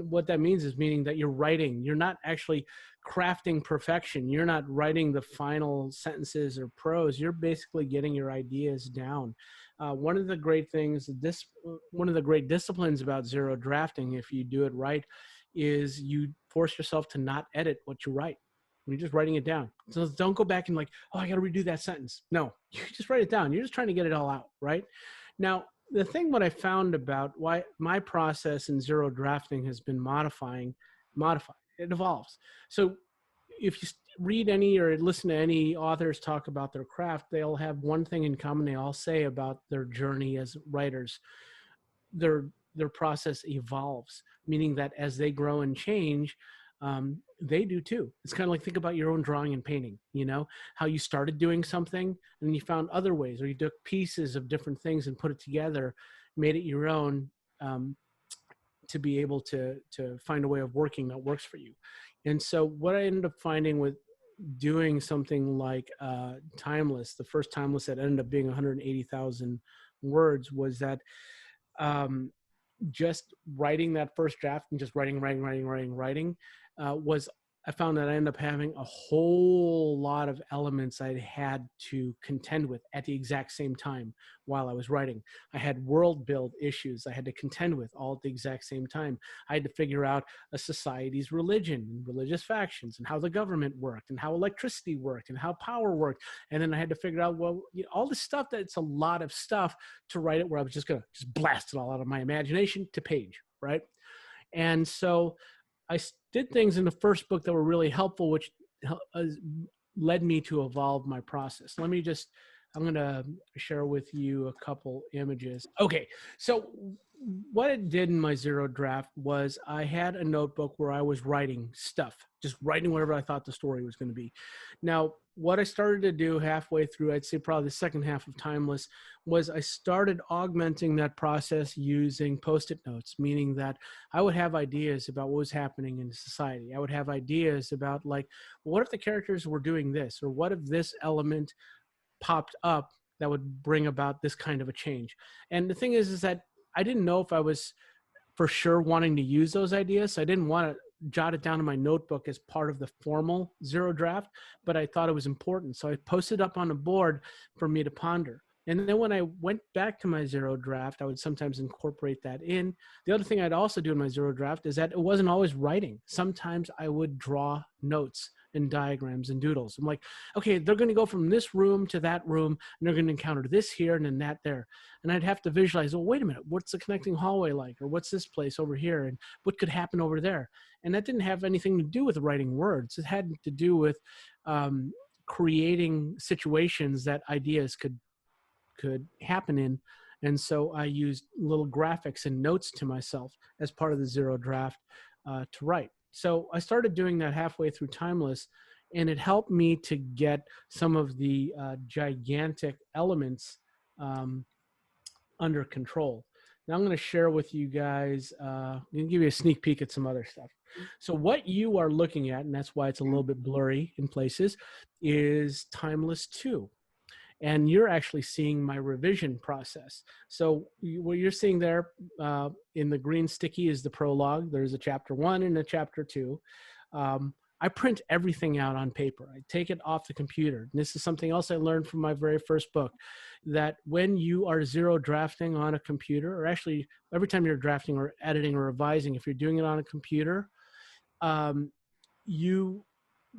what that means is meaning that you're not actually crafting perfection. You're not writing the final sentences or prose. You're basically getting your ideas down. One of the great things, one of the great disciplines about zero drafting, if you do it right, is you force yourself to not edit what you write. You're just writing it down. So don't go back and like, oh, I got to redo that sentence. No, you just write it down. You're just trying to get it all out, right? Now, the thing what I found about why my process in zero drafting has been modified. It evolves. So if you read any or listen to any authors talk about their craft, they'll have one thing in common. They all say about their journey as writers. Their process evolves, meaning that as they grow and change, they do too. It's kind of like, think about your own drawing and painting, you know, how you started doing something and you found other ways, or you took pieces of different things and put it together, made it your own, to be able to find a way of working that works for you. And so what I ended up finding with doing something like Timeless, the first Timeless that ended up being 180,000 words, was that just writing that first draft and just writing I found that I ended up having a whole lot of elements I had to contend with at the exact same time while I was writing. I had world build issues I had to contend with all at the exact same time. I had to figure out a society's religion and religious factions and how the government worked and how electricity worked and how power worked. And then I had to figure out, well, you know, all this stuff, that's a lot of stuff to write it where I was just going to just blast it all out of my imagination to page, right? And so I did things in the first book that were really helpful, which led me to evolve my process. I'm going to share with you a couple images. Okay, so what it did in my zero draft was I had a notebook where I was writing stuff, just writing whatever I thought the story was going to be. Now, what I started to do halfway through, I'd say probably the second half of Timeless, was I started augmenting that process using Post-it notes, meaning that I would have ideas about what was happening in society. I would have ideas about, like, what if the characters were doing this, or what if this element popped up that would bring about this kind of a change. And the thing is that I didn't know if I was for sure wanting to use those ideas. So I didn't want to jot it down in my notebook as part of the formal zero draft, but I thought it was important. So I posted up on a board for me to ponder. And then when I went back to my zero draft, I would sometimes incorporate that in. The other thing I'd also do in my zero draft is that it wasn't always writing. Sometimes I would draw notes and diagrams and doodles. I'm like, okay, they're going to go from this room to that room, and they're going to encounter this here and then that there. And I'd have to visualize, oh, wait a minute, what's the connecting hallway like? Or what's this place over here? And what could happen over there? And that didn't have anything to do with writing words. It had to do with creating situations that ideas could happen in. And so I used little graphics and notes to myself as part of the zero draft to write. So I started doing that halfway through Timeless, and it helped me to get some of the gigantic elements under control. Now I'm going to share with you guys, I'm going to give you a sneak peek at some other stuff. So what you are looking at, and that's why it's a little bit blurry in places, is Timeless 2. And you're actually seeing my revision process. So what you're seeing there in the green sticky is the prologue. There's a chapter 1 and a chapter 2. I print everything out on paper. I take it off the computer. And this is something else I learned from my very first book, that when you are zero drafting on a computer, or actually every time you're drafting or editing or revising, if you're doing it on a computer, you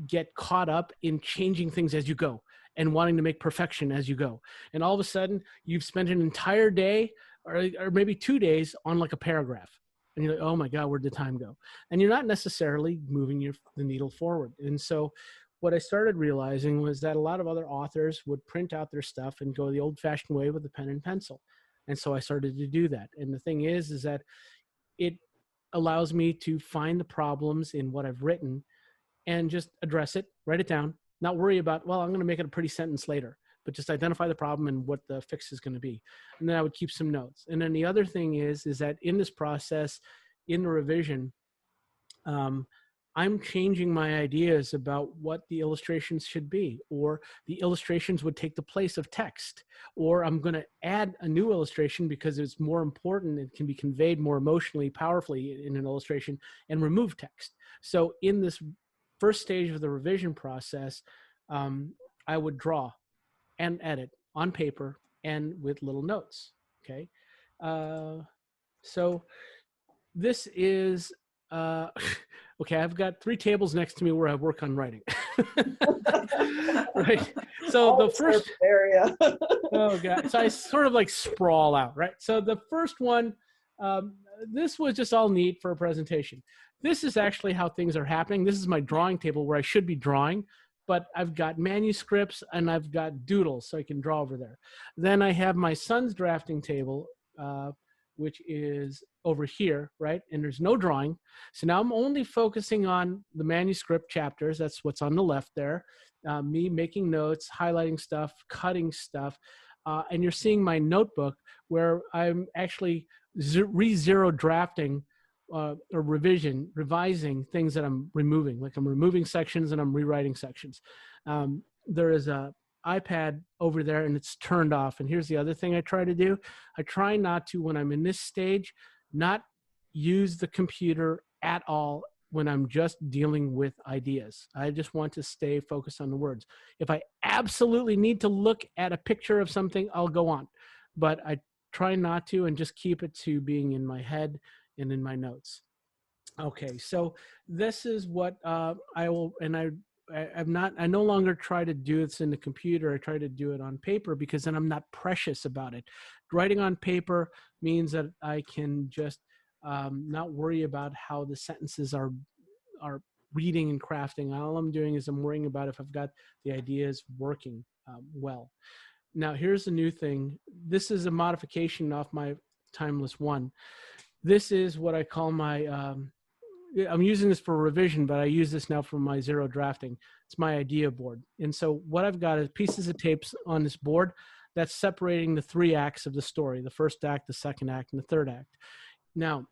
get caught up in changing things as you go and wanting to make perfection as you go. And all of a sudden you've spent an entire day or maybe 2 days on like a paragraph. And you're like, oh my God, where'd the time go? And you're not necessarily moving the needle forward. And so what I started realizing was that a lot of other authors would print out their stuff and go the old fashioned way with a pen and pencil. And so I started to do that. And the thing is that it allows me to find the problems in what I've written and just address it, write it down, not worry about, well, I'm going to make it a pretty sentence later, but just identify the problem and what the fix is going to be. And then I would keep some notes. And then the other thing is that in this process, in the revision, I'm changing my ideas about what the illustrations should be, or the illustrations would take the place of text, or I'm going to add a new illustration because it's more important. It can be conveyed more emotionally, powerfully in an illustration, and remove text. So in this first stage of the revision process, I would draw and edit on paper and with little notes. Okay. So this is, okay, I've got 3 tables next to me where I work on writing. Right. So the first area. Oh God. So I sort of like sprawl out, right? So the first one, this was just all neat for a presentation. This is actually how things are happening. This is my drawing table where I should be drawing, but I've got manuscripts and I've got doodles so I can draw over there. Then I have my son's drafting table, which is over here, right? And there's no drawing. So now I'm only focusing on the manuscript chapters. That's what's on the left there. Me making notes, highlighting stuff, cutting stuff. And you're seeing my notebook where I'm actually zero drafting or revising things that I'm removing. Like I'm removing sections and I'm rewriting sections. There is a iPad over there and it's turned off. And here's the other thing I try to do. I try not to, when I'm in this stage, not use the computer at all when I'm just dealing with ideas. I just want to stay focused on the words. If I absolutely need to look at a picture of something, I'll go on. But I try not to and just keep it to being in my head and in my notes. Okay, so this is what I will, and I no longer try to do this in the computer. I try to do it on paper because then I'm not precious about it. Writing on paper means that I can just not worry about how the sentences are reading and crafting. All I'm doing is I'm worrying about if I've got the ideas working well. Now, here's a new thing. This is a modification off my Timeless One. This is what I call my, I'm using this for revision, but I use this now for my zero drafting. It's my idea board. And so what I've got is pieces of tapes on this board that's separating the 3 acts of the story, the first act, the second act, and the third act. Now,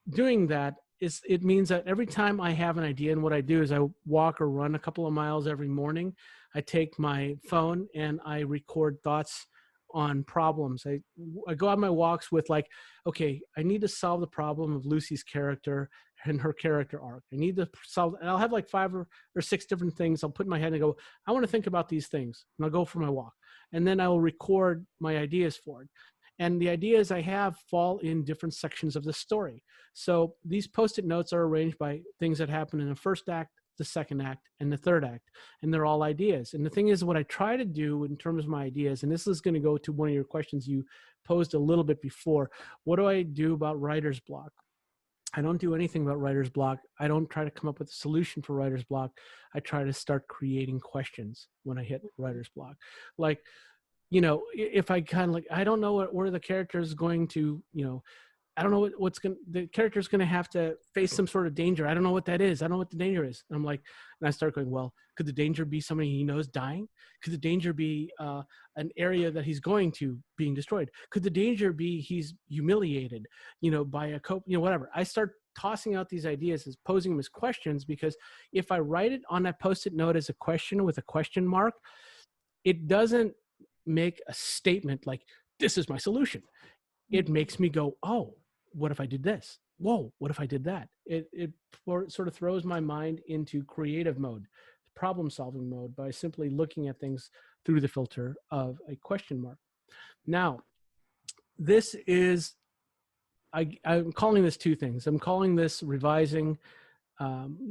doing that, it means that every time I have an idea, and what I do is I walk or run a couple of miles every morning, I take my phone and I record thoughts on problems. I go on my walks with like, okay, I need to solve the problem of Lucy's character and her character arc. I need to solve, and I'll have like 5 or 6 different things. I'll put in my head and go, I want to think about these things, and I'll go for my walk. And then I will record my ideas for it. And the ideas I have fall in different sections of the story. So these Post-it notes are arranged by things that happen in the first act, the second act, and the third act. And they're all ideas. And the thing is, what I try to do in terms of my ideas, and this is going to go to one of your questions you posed a little bit before, what do I do about writer's block? I don't do anything about writer's block. I don't try to come up with a solution for writer's block. I try to start creating questions when I hit writer's block. Like, you know, if I kind of like, I don't know where the character is going to, you know, I don't know the character's going to have to face some sort of danger. I don't know what that is. I don't know what the danger is. And I'm like, and I start going, well, could the danger be somebody he knows dying? Could the danger be an area that he's going to being destroyed? Could the danger be he's humiliated, you know, by a whatever. I start tossing out these ideas as posing them as questions, because if I write it on that Post-it note as a question with a question mark, it doesn't make a statement like, this is my solution. It makes me go, oh, what if I did this? whoa, what if I did that? It sort of throws my mind into creative mode, problem solving mode, by simply looking at things through the filter of a question mark. Now, this is, I'm calling this two things. I'm calling this revising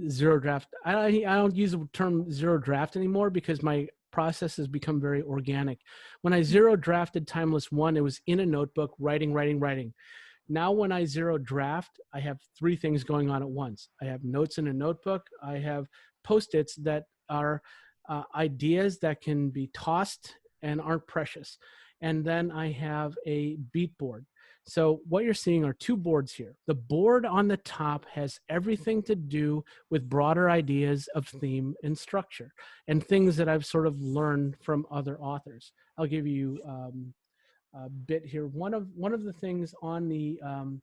zero draft. I don't use the term zero draft anymore because my process has become very organic. When I zero drafted Timeless 1, it was in a notebook, writing. Now when I zero draft, I have three things going on at once. I have notes in a notebook. I have Post-its that are ideas that can be tossed and aren't precious. And then I have a beat board. So what you're seeing are two boards here. The board on the top has everything to do with broader ideas of theme and structure and things that I've sort of learned from other authors. I'll give you a bit here. One of the things on the, can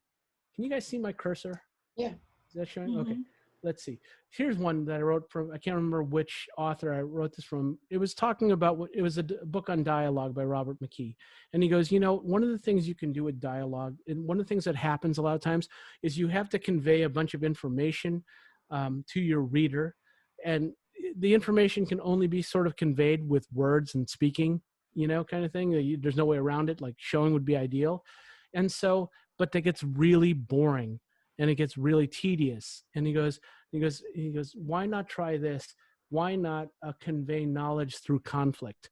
you guys see my cursor? Yeah. Is that showing? Mm-hmm. Okay. Let's see. Here's one that I wrote from, I can't remember which author I wrote this from. It was talking about, it was a book on dialogue by Robert McKee. And he goes, you know, one of the things you can do with dialogue, and one of the things that happens a lot of times, is you have to convey a bunch of information to your reader. And the information can only be sort of conveyed with words and speaking, you know, kind of thing. There's no way around it. Like showing would be ideal. And so, but that gets really boring. And it gets really tedious. And he goes, why not try this? Why not convey knowledge through conflict?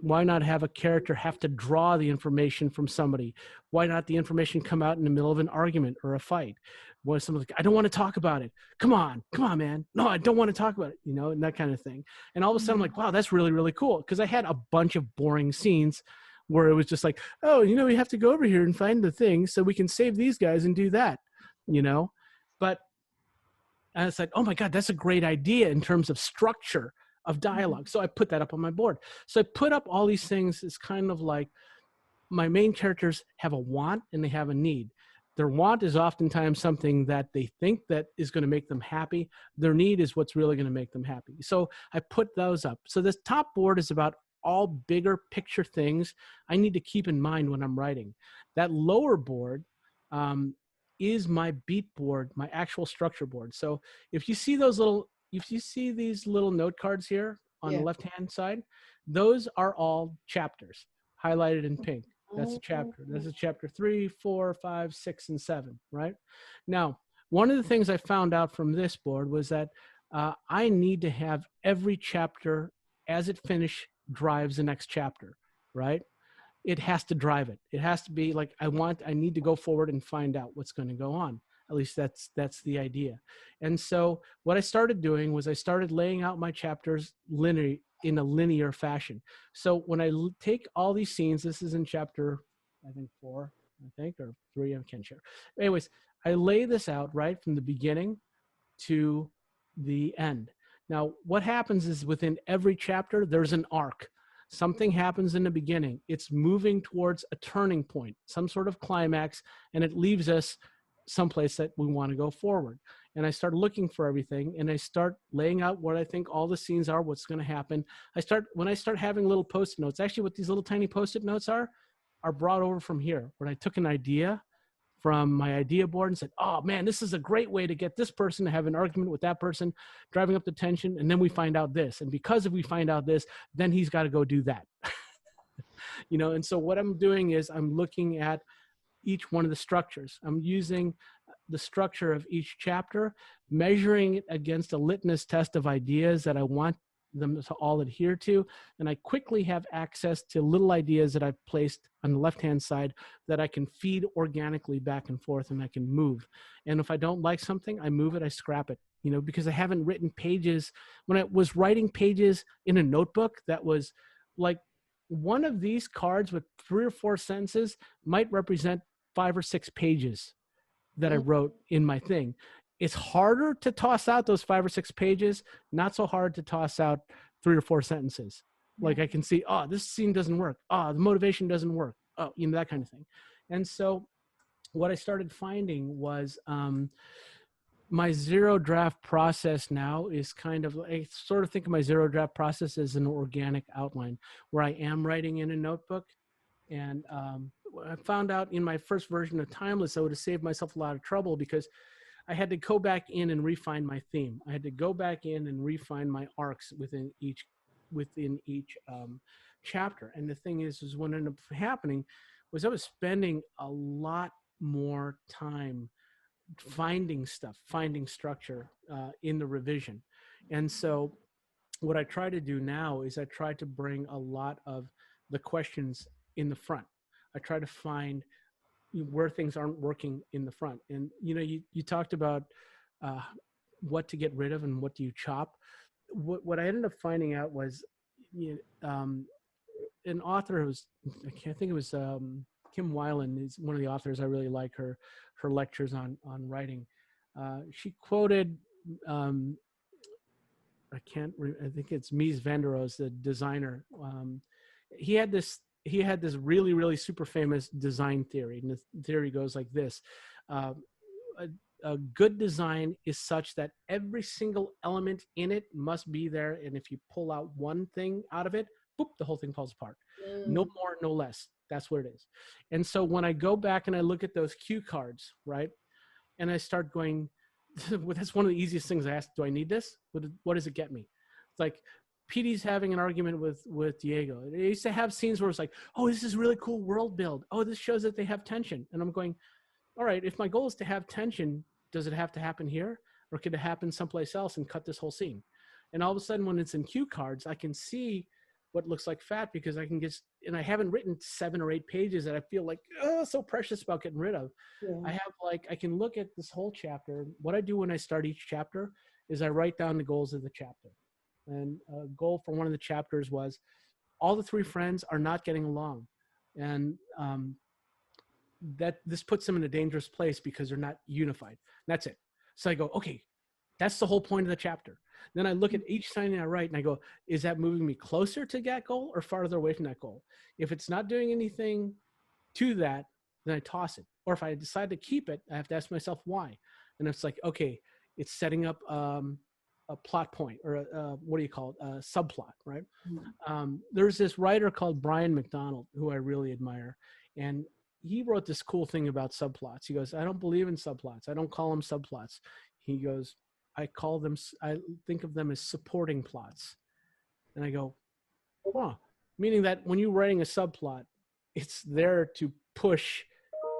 Why not have a character have to draw the information from somebody? Why not the information come out in the middle of an argument or a fight? When someone's like, I don't want to talk about it. Come on, man. No, I don't want to talk about it, you know, and that kind of thing. And all of a sudden I'm like, wow, that's really, really cool. Because I had a bunch of boring scenes where it was just like, oh, you know, we have to go over here and find the thing so we can save these guys and do that. You know, but and it's like, oh my God, that's a great idea in terms of structure of dialogue. So I put that up on my board. So I put up all these things. It's kind of like my main characters have a want and they have a need. Their want is oftentimes something that they think that is going to make them happy. Their need is what's really going to make them happy. So I put those up. So this top board is about all bigger picture things I need to keep in mind when I'm writing. That lower board, is my beat board, my actual structure board. So if you see these little note cards here on the left-hand side, those are all chapters highlighted in pink. That's a chapter. This is chapter 3, 4, 5, 6, and 7, right? Now, one of the things I found out from this board was that I need to have every chapter as it finishes drives the next chapter, right? It has to drive it. It has to be like, I need to go forward and find out what's going to go on. At least that's the idea. And so what I started doing was I started laying out my chapters in a linear fashion. So when I take all these scenes, this is in chapter, I think 4, or 3, I can't share. Anyways, I lay this out right from the beginning to the end. Now, what happens is within every chapter, there's an arc. Something happens in the beginning. It's moving towards a turning point, some sort of climax, and it leaves us someplace that we want to go forward. And I start looking for everything, and I start laying out what I think all the scenes are, what's going to happen. When I start having little post-it notes, actually what these little tiny post-it notes are brought over from here, when I took an idea from my idea board and said, oh man, this is a great way to get this person to have an argument with that person, driving up the tension. And then we find out this. And because if we find out this, then he's got to go do that. You know, and so what I'm doing is I'm looking at each one of the structures. I'm using the structure of each chapter, measuring it against a litmus test of ideas that I want them to all adhere to. And I quickly have access to little ideas that I've placed on the left-hand side that I can feed organically back and forth, and I can move. And if I don't like something, I move it, I scrap it, you know, because I haven't written pages. When I was writing pages in a notebook, that was like one of these cards with 3 or 4 sentences might represent 5 or 6 pages that I wrote in my thing. It's harder to toss out those 5 or 6 pages, not so hard to toss out 3 or 4 sentences. Like I can see, oh, this scene doesn't work. Oh, the motivation doesn't work. Oh, you know, that kind of thing. And so what I started finding was my zero draft process now is kind of, I sort of think of my zero draft process as an organic outline where I am writing in a notebook. And I found out in my first version of Timeless, I would have saved myself a lot of trouble because I had to go back in and refine my theme. I had to go back in and refine my arcs within each chapter. And the thing is what ended up happening was I was spending a lot more time finding stuff, finding structure in the revision. And so what I try to do now is I try to bring a lot of the questions in the front. I try to find where things aren't working in the front. And, you talked about what to get rid of and what do you chop. What I ended up finding out was an author who's, I can't think it was Kim Weiland is one of the authors. I really like her lectures on writing. She quoted, I think it's Mies van der Rohe, the designer. He had this really, really super famous design theory. And the theory goes like this. A good design is such that every single element in it must be there. And if you pull out one thing out of it, boop, the whole thing falls apart. No more, no less. That's what it is. And so when I go back and I look at those cue cards, right? And I start going, well, that's one of the easiest things I ask. Do I need this? What does it get me? It's like PD's having an argument with Diego. They used to have scenes where it's like, oh, this is really cool world build. Oh, this shows that they have tension. And I'm going, all right, if my goal is to have tension, does it have to happen here? Or could it happen someplace else and cut this whole scene? And all of a sudden when it's in cue cards, I can see what looks like fat because I can and I haven't written 7 or 8 pages that I feel like, oh, so precious about getting rid of. Yeah. I can look at this whole chapter. What I do when I start each chapter is I write down the goals of the chapter. And a goal for one of the chapters was all the 3 friends are not getting along. And that this puts them in a dangerous place because they're not unified. That's it. So I go, okay, that's the whole point of the chapter. Then I look at each sign I write and I go, is that moving me closer to that goal or farther away from that goal? If it's not doing anything to that, then I toss it. Or if I decide to keep it, I have to ask myself why. And it's like, okay, it's setting up a plot point or what do you call it? A subplot, right? There's this writer called Brian McDonald who I really admire. And he wrote this cool thing about subplots. He goes, I don't believe in subplots. I don't call them subplots. He goes, I think of them as supporting plots. And I go, huh. Meaning that when you're writing a subplot, it's there to push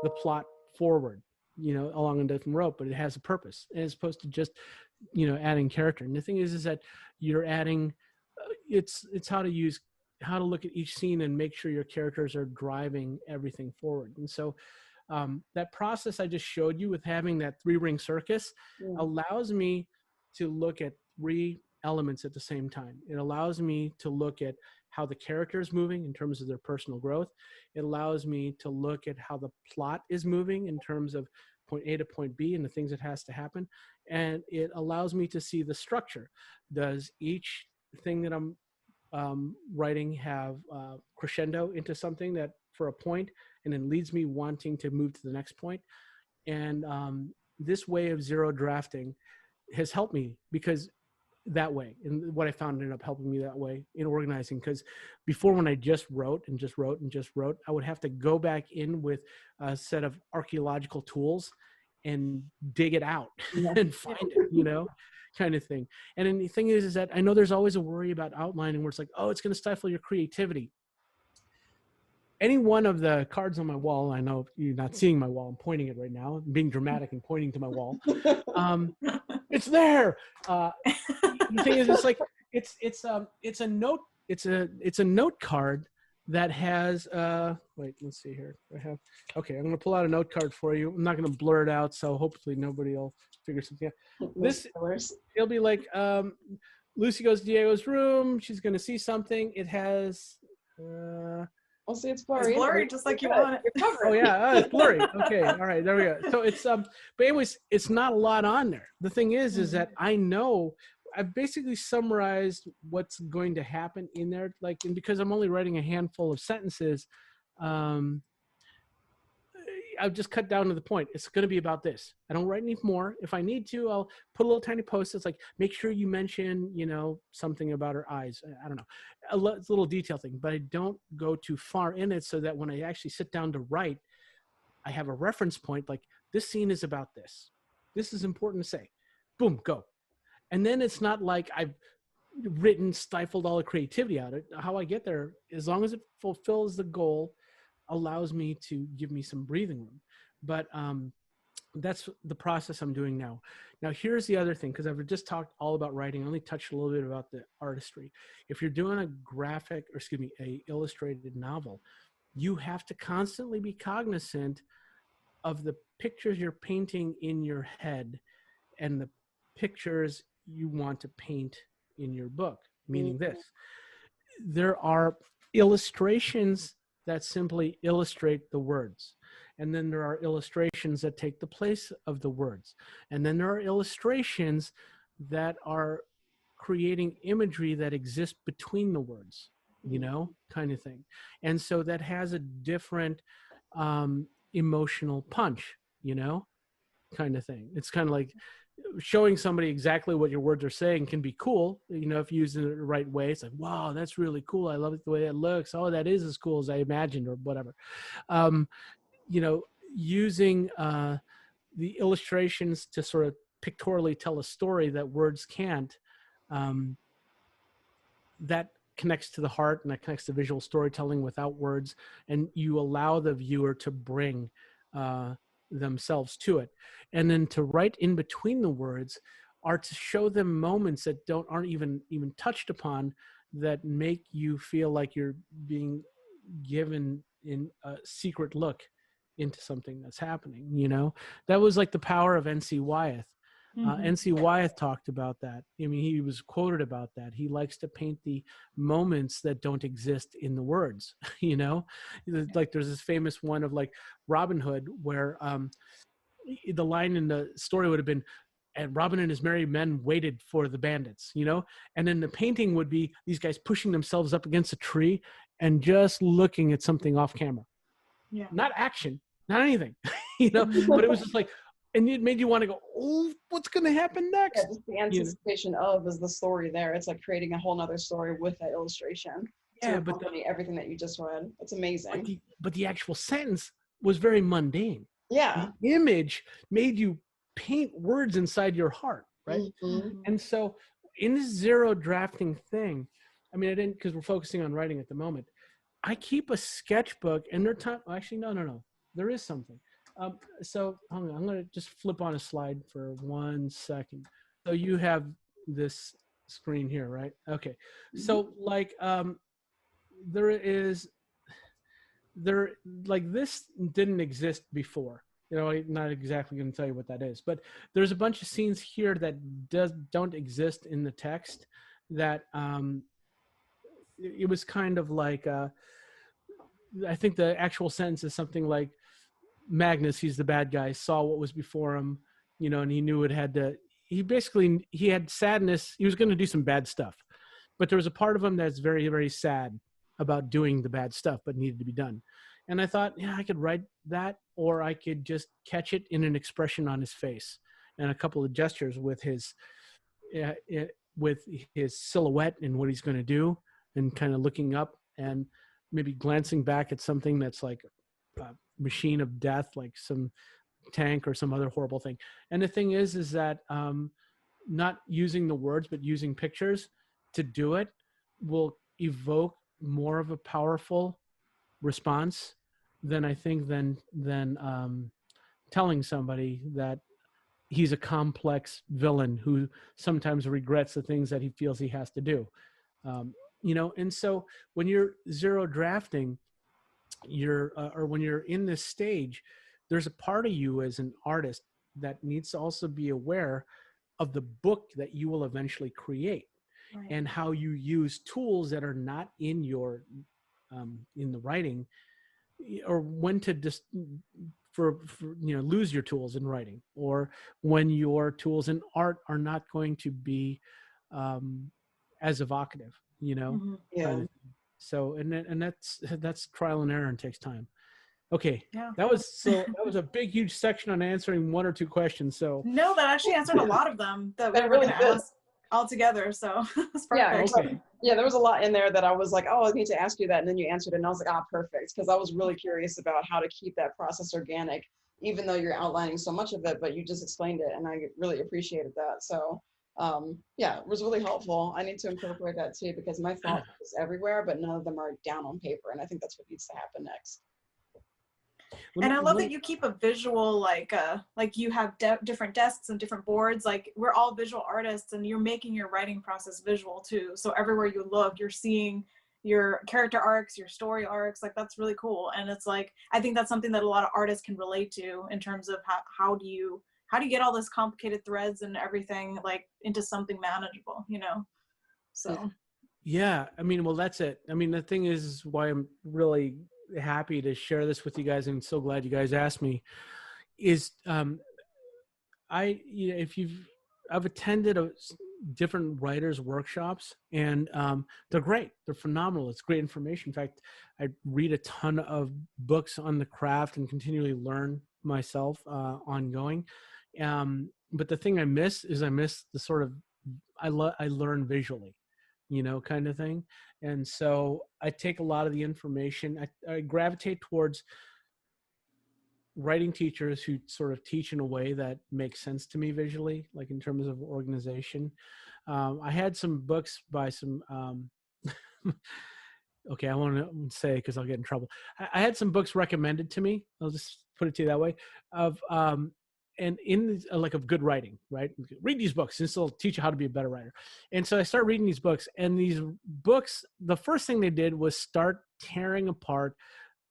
the plot forward, along a different rope, but it has a purpose as opposed to just, adding character. And the thing is that you're adding, it's how to look at each scene and make sure your characters are driving everything forward. And so that process I just showed you with having that 3-ring circus allows me to look at 3 elements at the same time. It allows me to look at how the character is moving in terms of their personal growth. It allows me to look at how the plot is moving in terms of point A to point B and the things that has to happen. And it allows me to see the structure. Does each thing that I'm writing have crescendo into something that for a point and then leads me wanting to move to the next point? And this way of zero drafting has helped me because that way, and what I found ended up helping me that way in organizing, because before when I just wrote, I would have to go back in with a set of archaeological tools and dig it out and find it, kind of thing. And then the thing is that I know there's always a worry about outlining where it's like, oh, it's going to stifle your creativity. Any one of the cards on my wall, I know you're not seeing my wall, I'm pointing it right now, I'm being dramatic and pointing to my wall. It's there. The thing is, it's like it's a note card that has wait, let's see here. I'm gonna pull out a note card for you. I'm not gonna blur it out, so hopefully nobody will figure something out. It'll be like Lucy goes to Diego's room, she's gonna see something. It has I'll see it's blurry. It's blurry, just like you want it. Oh yeah, it's blurry. Okay, all right, there we go. So it's but anyways, it's not a lot on there. The thing is that I know I've basically summarized what's going to happen in there. Like, and because I'm only writing a handful of sentences, I'll just cut down to the point. It's going to be about this. I don't write any more. If I need to, I'll put a little tiny post-its like, make sure you mention, something about her eyes. I don't know. It's a little detail thing, but I don't go too far in it so that when I actually sit down to write, I have a reference point like, this scene is about this. This is important to say. Boom, go. And then it's not like I've stifled all the creativity out of it. How I get there, as long as it fulfills the goal, allows me to give me some breathing room. But that's the process I'm doing now. Now, here's the other thing, because I've just talked all about writing. I only touched a little bit about the artistry. If you're doing a illustrated novel, you have to constantly be cognizant of the pictures you're painting in your head and the pictures you want to paint in your book, meaning this. There are illustrations that simply illustrate the words. And then there are illustrations that take the place of the words. And then there are illustrations that are creating imagery that exists between the words, kind of thing. And so that has a different emotional punch, kind of thing. It's kind of like showing somebody exactly what your words are saying can be cool. If you use it the right way, it's like, wow, that's really cool. I love it the way it looks. Oh, that is as cool as I imagined, or whatever. Using the illustrations to sort of pictorially tell a story that words can't, that connects to the heart, and that connects to visual storytelling without words. And you allow the viewer to bring themselves to it. And then to write in between the words are to show them moments that aren't even touched upon, that make you feel like you're being given in a secret look into something that's happening. That was like the power of N.C. Wyeth. N.C. Wyeth talked about that. I mean, he was quoted about that. He likes to paint the moments that don't exist in the words, Like there's this famous one of like Robin Hood where the line in the story would have been, and Robin and his merry men waited for the bandits, And then the painting would be these guys pushing themselves up against a tree and just looking at something off camera. Yeah. Not action, not anything, but it was just like, and it made you want to go, oh, what's going to happen next? Yeah, just the anticipation of is the story there. It's like creating a whole nother story with that illustration. Yeah, but everything that you just read. It's amazing. But the actual sentence was very mundane. Yeah. The image made you paint words inside your heart, right? Mm-hmm. And so in this zero drafting thing, I mean, I didn't, because we're focusing on writing at the moment. I keep a sketchbook, and actually, no. There is something. So I'm going to just flip on a slide for 1 second. So you have this screen here, right? Okay. So like this didn't exist before. I'm not exactly going to tell you what that is, but there's a bunch of scenes here that don't exist in the text that it was kind of like, I think the actual sentence is something like, Magnus, he's the bad guy, saw what was before him, and he knew he had sadness. He was going to do some bad stuff, but there was a part of him that's very, very sad about doing the bad stuff, but needed to be done. And I thought, I could write that, or I could just catch it in an expression on his face and a couple of gestures with his silhouette and what he's going to do, and kind of looking up and maybe glancing back at something that's like machine of death, like some tank or some other horrible thing. And the thing is that not using the words but using pictures to do it will evoke more of a powerful response than I think than telling somebody that he's a complex villain who sometimes regrets the things that he feels he has to do. And so when you're zero drafting, or when you're in this stage, there's a part of you as an artist that needs to also be aware of the book that you will eventually create, right, and how you use tools that are not in your in the writing, or when to just lose your tools in writing, or when your tools in art are not going to be as evocative, Yeah. kind of. So, and that's trial and error and takes time. Okay. Yeah. That was a big, huge section on answering one or two questions. So No, that actually answered a lot of them that we It were really going to did. ask all together. So it's Yeah, perfect. okay. yeah, there was a lot in there that I was like, oh, I need to ask you that. And then you answered it. And I was like, ah, perfect. Because I was really curious about how to keep that process organic, even though you're outlining so much of it, but you just explained it. And I really appreciated that. So yeah, it was really helpful. I need to incorporate that too, because my thought is everywhere, but none of them are down on paper. And I think that's what needs to happen next. And I love that you keep a visual, like you have different desks and different boards. Like we're all visual artists, and you're making your writing process visual too. So everywhere you look, you're seeing your character arcs, your story arcs. Like that's really cool. And it's like, I think that's something that a lot of artists can relate to in terms of how do you get all this complicated threads and everything like into something manageable, you know? So. Yeah, I mean, well, that's it. I mean, the thing is why I'm really happy to share this with you guys, and so glad you guys asked me, is I've attended different writers workshops, and they're great. They're phenomenal. It's great information. In fact, I read a ton of books on the craft and continually learn myself ongoing. But the thing I miss the sort of, I learn visually, kind of thing. And so I take a lot of the information. I gravitate towards writing teachers who sort of teach in a way that makes sense to me visually, like in terms of organization. I had some books by some, okay, I want to say, because I'll get in trouble. I had some books recommended to me. I'll just put it to you that way, of, and in like of good writing, right? Read these books, and this will teach you how to be a better writer. And so I started reading these books, and these books, the first thing they did was start tearing apart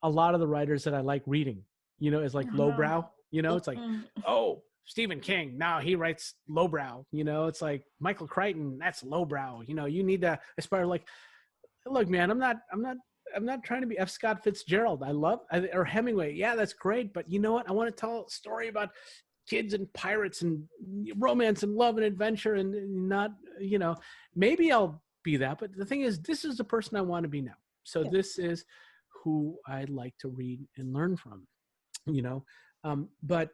a lot of the writers that I like reading, as like lowbrow, it's like, oh, Stephen King, now he writes lowbrow, it's like Michael Crichton, that's lowbrow, you need to aspire. Like, look, man, I'm not trying to be F. Scott Fitzgerald. Or Hemingway. Yeah, that's great. But you know what? I want to tell a story about kids and pirates and romance and love and adventure, and not, maybe I'll be that. But the thing is, this is the person I want to be now. So this is who I'd like to read and learn from, but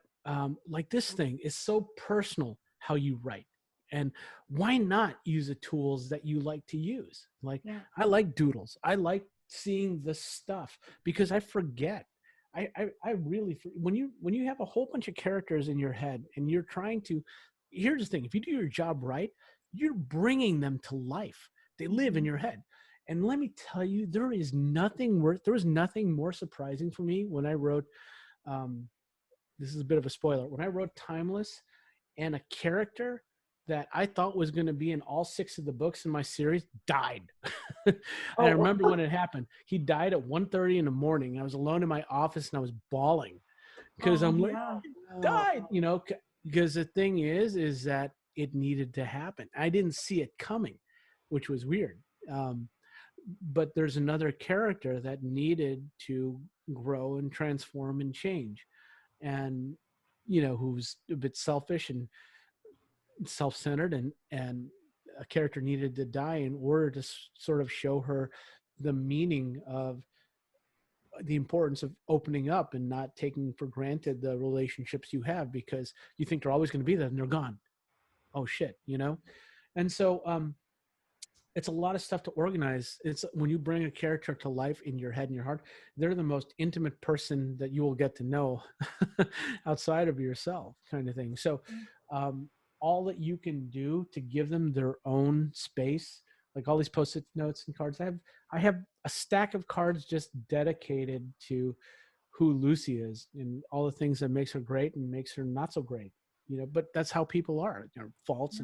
like this thing is so personal how you write. And why not use the tools that you like to use? Like, I like doodles. I like seeing the stuff because I forget. I really, when you have a whole bunch of characters in your head and you're trying to, here's the thing, if you do your job right, you're bringing them to life. They live in your head. And let me tell you, there was nothing more surprising for me when I wrote, this is a bit of a spoiler, when I wrote Timeless, and a character that I thought was going to be in all 6 of the books in my series died. I remember when it happened. He died at 1:30 in the morning. I was alone in my office and I was bawling because I'm like, died, because the thing is that it needed to happen. I didn't see it coming, which was weird. But there's another character that needed to grow and transform and change. And, who's a bit selfish and self-centered, and a character needed to die in order to sort of show her the meaning of the importance of opening up and not taking for granted the relationships you have because you think they're always going to be there and they're gone. Oh shit, And so it's a lot of stuff to organize. It's when you bring a character to life in your head and your heart, they're the most intimate person that you will get to know outside of yourself, kind of thing. So all that you can do to give them their own space, like all these Post-it notes and cards. I have a stack of cards just dedicated to who Lucy is and all the things that makes her great and makes her not so great, but that's how people are, faults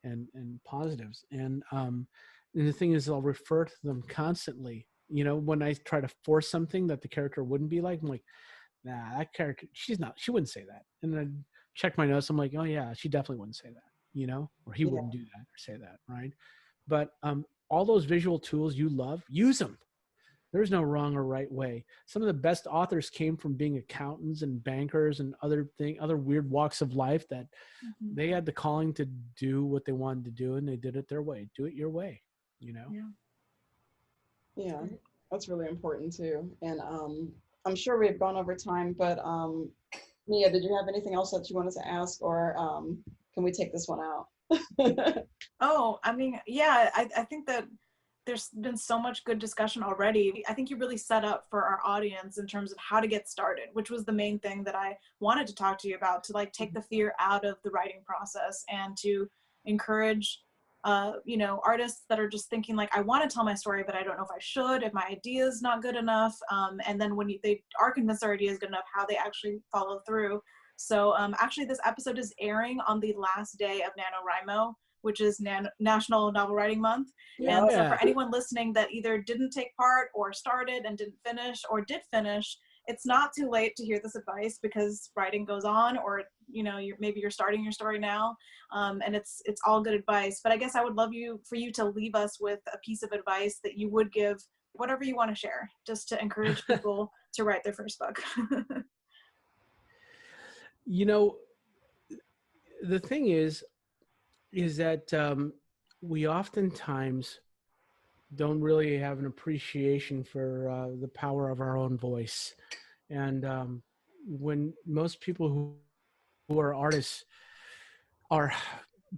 and positives. And the thing is, I'll refer to them constantly. When I try to force something that the character wouldn't be like, I'm like, nah, that character, she wouldn't say that. And then check my notes. I'm like, oh yeah, she definitely wouldn't say that, or he wouldn't do that or say that. Right. But all those visual tools you love, use them. There's no wrong or right way. Some of the best authors came from being accountants and bankers and other weird walks of life that they had the calling to do what they wanted to do, and they did it their way. Do it your way, Yeah, that's really important too. And I'm sure we've gone over time, but Mia, did you have anything else that you wanted to ask, or can we take this one out? Oh, I mean, yeah, I think that there's been so much good discussion already. I think you really set up for our audience in terms of how to get started, which was the main thing that I wanted to talk to you about, to like take the fear out of the writing process and to encourage you know, artists that are just thinking like, I want to tell my story, but I don't know if I should, if my idea is not good enough. And then when they are convinced their idea is good enough, how they actually follow through. So actually this episode is airing on the last day of NaNoWriMo, which is National Novel Writing Month. Yeah. And so for anyone listening that either didn't take part or started and didn't finish or did finish, it's not too late to hear this advice, because writing goes on, or you know, maybe you're starting your story now, and it's all good advice. But I guess I would love for you to leave us with a piece of advice that you would give, whatever you want to share, just to encourage people to write their first book. You know, the thing is that we oftentimes don't really have an appreciation for the power of our own voice. And when most people who are artists are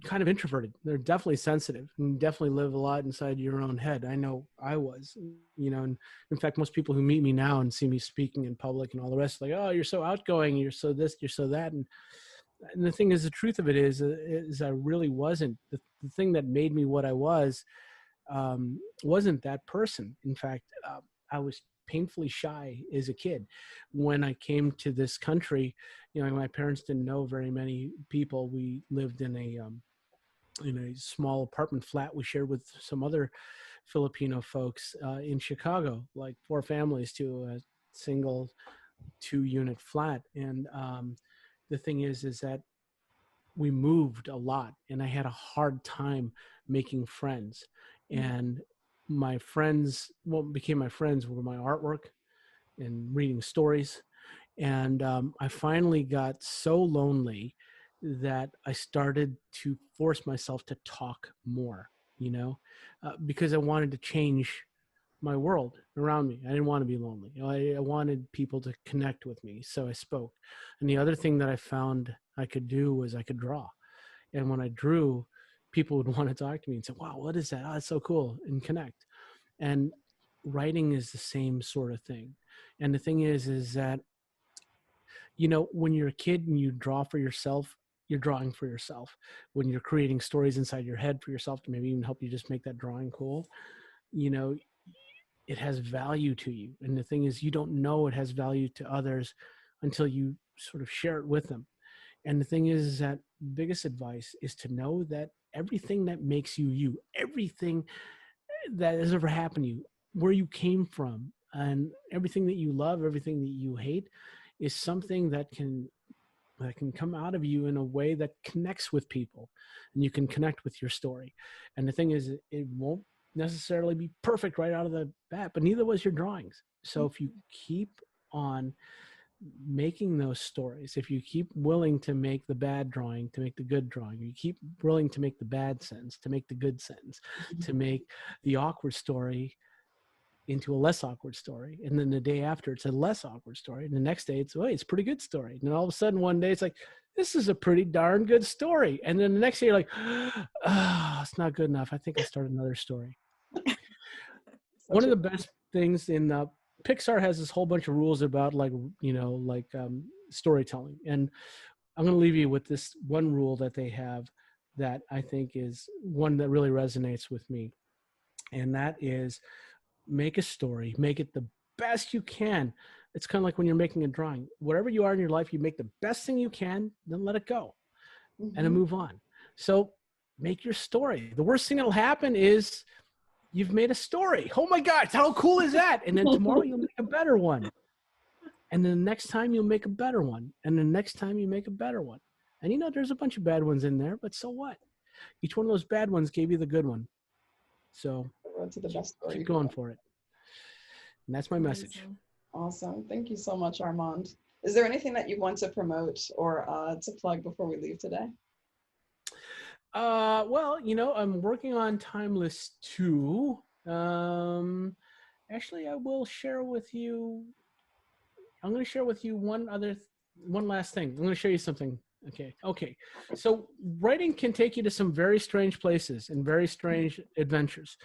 kind of introverted, they're definitely sensitive and definitely live a lot inside your own head. I know I was, you know, and in fact, most people who meet me now and see me speaking in public and all the rest, like, oh, you're so outgoing, you're so this, you're so that. And the thing is, the truth of it is I really wasn't. The thing that made me what I wasn't that person. In fact, I was painfully shy as a kid. When I came to this country, you know, my parents didn't know very many people. We lived in a small apartment flat we shared with some other Filipino folks in Chicago, like 4 families to a single 2-unit flat. And the thing is that we moved a lot, and I had a hard time making friends. And my friends, what became my friends were my artwork and reading stories. And I finally got so lonely that I started to force myself to talk more, you know, because I wanted to change my world around me. I didn't want to be lonely. You know, I wanted people to connect with me. So I spoke. And the other thing that I found I could do was I could draw. And when I drew, people would want to talk to me and say, wow, what is that? Oh, that's so cool, and connect. And writing is the same sort of thing. And the thing is that, you know, when you're a kid and you draw for yourself, you're drawing for yourself. When you're creating stories inside your head for yourself to maybe even help you just make that drawing cool, you know, it has value to you. And the thing is, you don't know it has value to others until you sort of share it with them. And the thing is that biggest advice is to know that everything that makes you you, everything that has ever happened to you, where you came from, and everything that you love, everything that you hate, is something that can come out of you in a way that connects with people, and you can connect with your story. And the thing is, it won't necessarily be perfect right out of the bat, but neither was your drawings. So if you keep on making those stories, if you keep willing to make the bad drawing to make the good drawing, you keep willing to make the bad sentence to make the good sentence, to make the awkward story into a less awkward story, and then the day after it's a less awkward story, and the next day it's, oh, it's a pretty good story, and then all of a sudden one day it's like, this is a pretty darn good story, and then the next day you're like, oh, it's not good enough, I think I'll start another story. One of the best things in Pixar has this whole bunch of rules about, like, you know, like storytelling, and I'm going to leave you with this one rule that they have that I think is one that really resonates with me, and that is, make a story, make it the best you can. It's kind of like when you're making a drawing. Whatever you are in your life, you make the best thing you can, then let it go and then move on. So make your story. The worst thing that'll happen is you've made a story. Oh my God, how cool is that? And then tomorrow you'll make a better one. And then the next time you'll make a better one. And the next time you make a better one. And you know, there's a bunch of bad ones in there, but so what? Each one of those bad ones gave you the good one. So To the best story. keep going for it. And that's my message. Awesome. Thank you so much, Armand. Is there anything that you want to promote or to plug before we leave today? Well, you know, I'm working on Timeless 2. Actually, I will share with you I'm going to share with you one last thing. I'm going to show you something. Okay. So writing can take you to some very strange places and very strange adventures.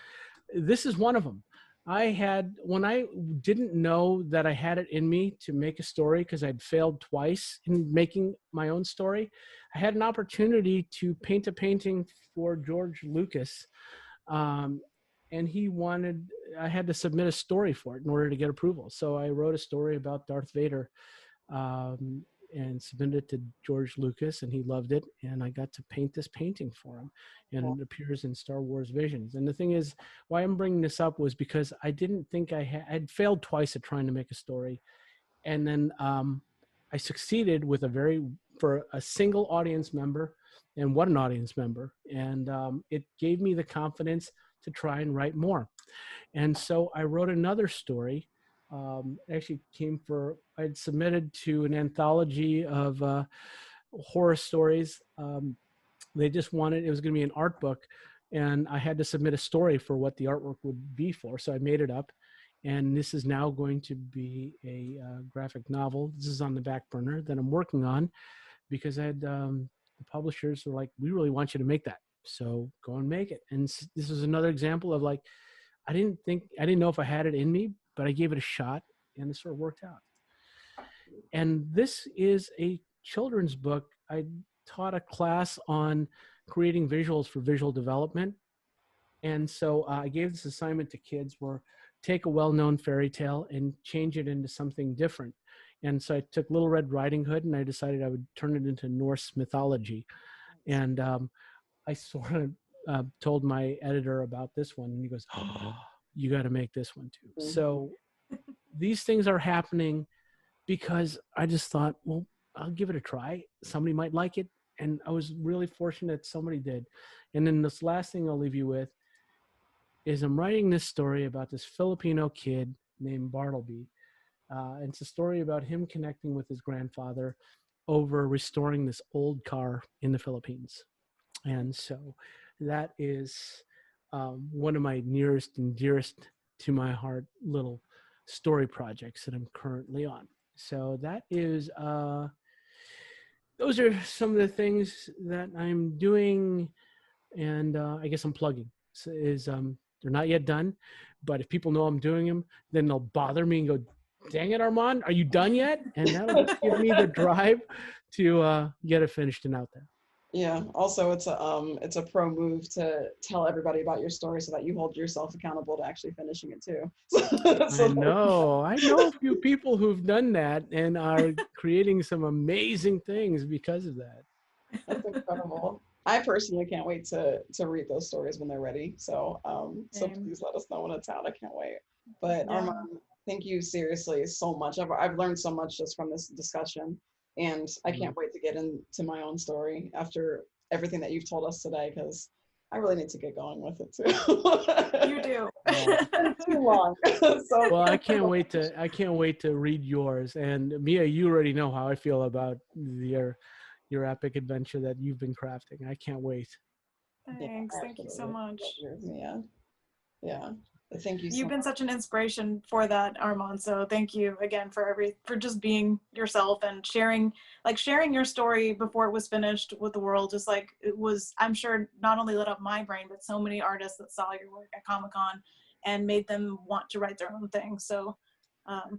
This is one of them. When I didn't know that I had it in me to make a story because I'd failed twice in making my own story, I had an opportunity to paint a painting for George Lucas. And I had to submit a story for it in order to get approval. So I wrote a story about Darth Vader and submitted it to George Lucas, and he loved it. And I got to paint this painting for him, and it appears in Star Wars Visions. And the thing is, why I'm bringing this up was because I didn't think I'd failed twice at trying to make a story. And then I succeeded with for a single audience member, and what an audience member. And it gave me the confidence to try and write more. And so I wrote another story. Actually I'd submitted to an anthology of horror stories. They just wanted, it was going to be an art book, and I had to submit a story for what the artwork would be for. So I made it up, and this is now going to be a graphic novel. This is on the back burner that I'm working on because I had the publishers were like, we really want you to make that. So go and make it. And this is another example of like, I didn't know if I had it in me, but I gave it a shot, and it sort of worked out. And this is a children's book. I taught a class on creating visuals for visual development. And so I gave this assignment to kids where take a well-known fairy tale and change it into something different. And so I took Little Red Riding Hood, and I decided I would turn it into Norse mythology. And I sort of told my editor about this one, and he goes, oh, you got to make this one too. Mm-hmm. So these things are happening because I just thought, well, I'll give it a try. Somebody might like it. And I was really fortunate somebody did. And then this last thing I'll leave you with is I'm writing this story about this Filipino kid named Bartleby. And it's a story about him connecting with his grandfather over restoring this old car in the Philippines. And so that is one of my nearest and dearest to my heart little story projects that I'm currently on. So that is, those are some of the things that I'm doing, and I guess I'm plugging. So they're not yet done, but if people know I'm doing them, then they'll bother me and go, dang it, Armand, are you done yet? And that'll just give me the drive to get it finished and out there. Yeah. Also, it's a pro move to tell everybody about your story so that you hold yourself accountable to actually finishing it too. I know a few people who've done that and are creating some amazing things because of that. That's incredible. I personally can't wait to read those stories when they're ready. So so please let us know when it's out. I can't wait. But Armand, thank you seriously so much. I've learned so much just from this discussion. And I can't wait to get into my own story after everything that you've told us today, because I really need to get going with it too. You do. It's too long. So, well, I can't wait to read yours. And Mia, you already know how I feel about your epic adventure that you've been crafting. I can't wait. Thanks. Yeah, thank you so much. Yeah. Thank you. You've been such an inspiration for that, Armand. So thank you again for just being yourself and sharing your story before it was finished with the world. Just like it was, I'm sure not only lit up my brain, but so many artists that saw your work at Comic-Con and made them want to write their own thing. So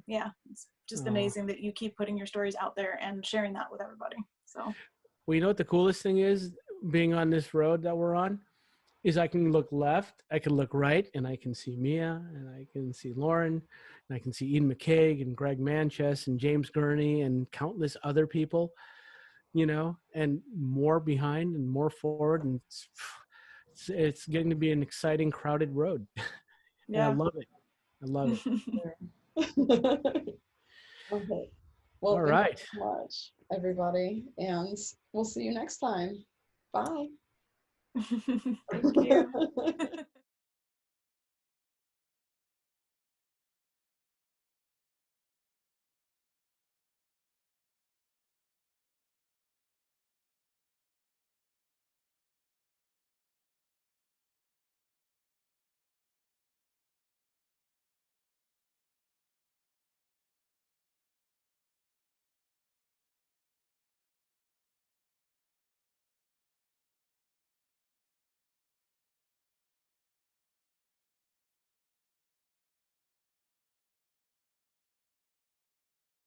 it's just amazing that you keep putting your stories out there and sharing that with everybody. So, well, you know what the coolest thing is being on this road that we're on? Is I can look left, I can look right, and I can see Mia, and I can see Lauren, and I can see Ian McCaig, and Greg Manchess, and James Gurney, and countless other people, and more behind and more forward, and it's getting to be an exciting, crowded road. Yeah, I love it. Okay. Well, all right. Thank you so much, everybody, and we'll see you next time. Bye. Thank you.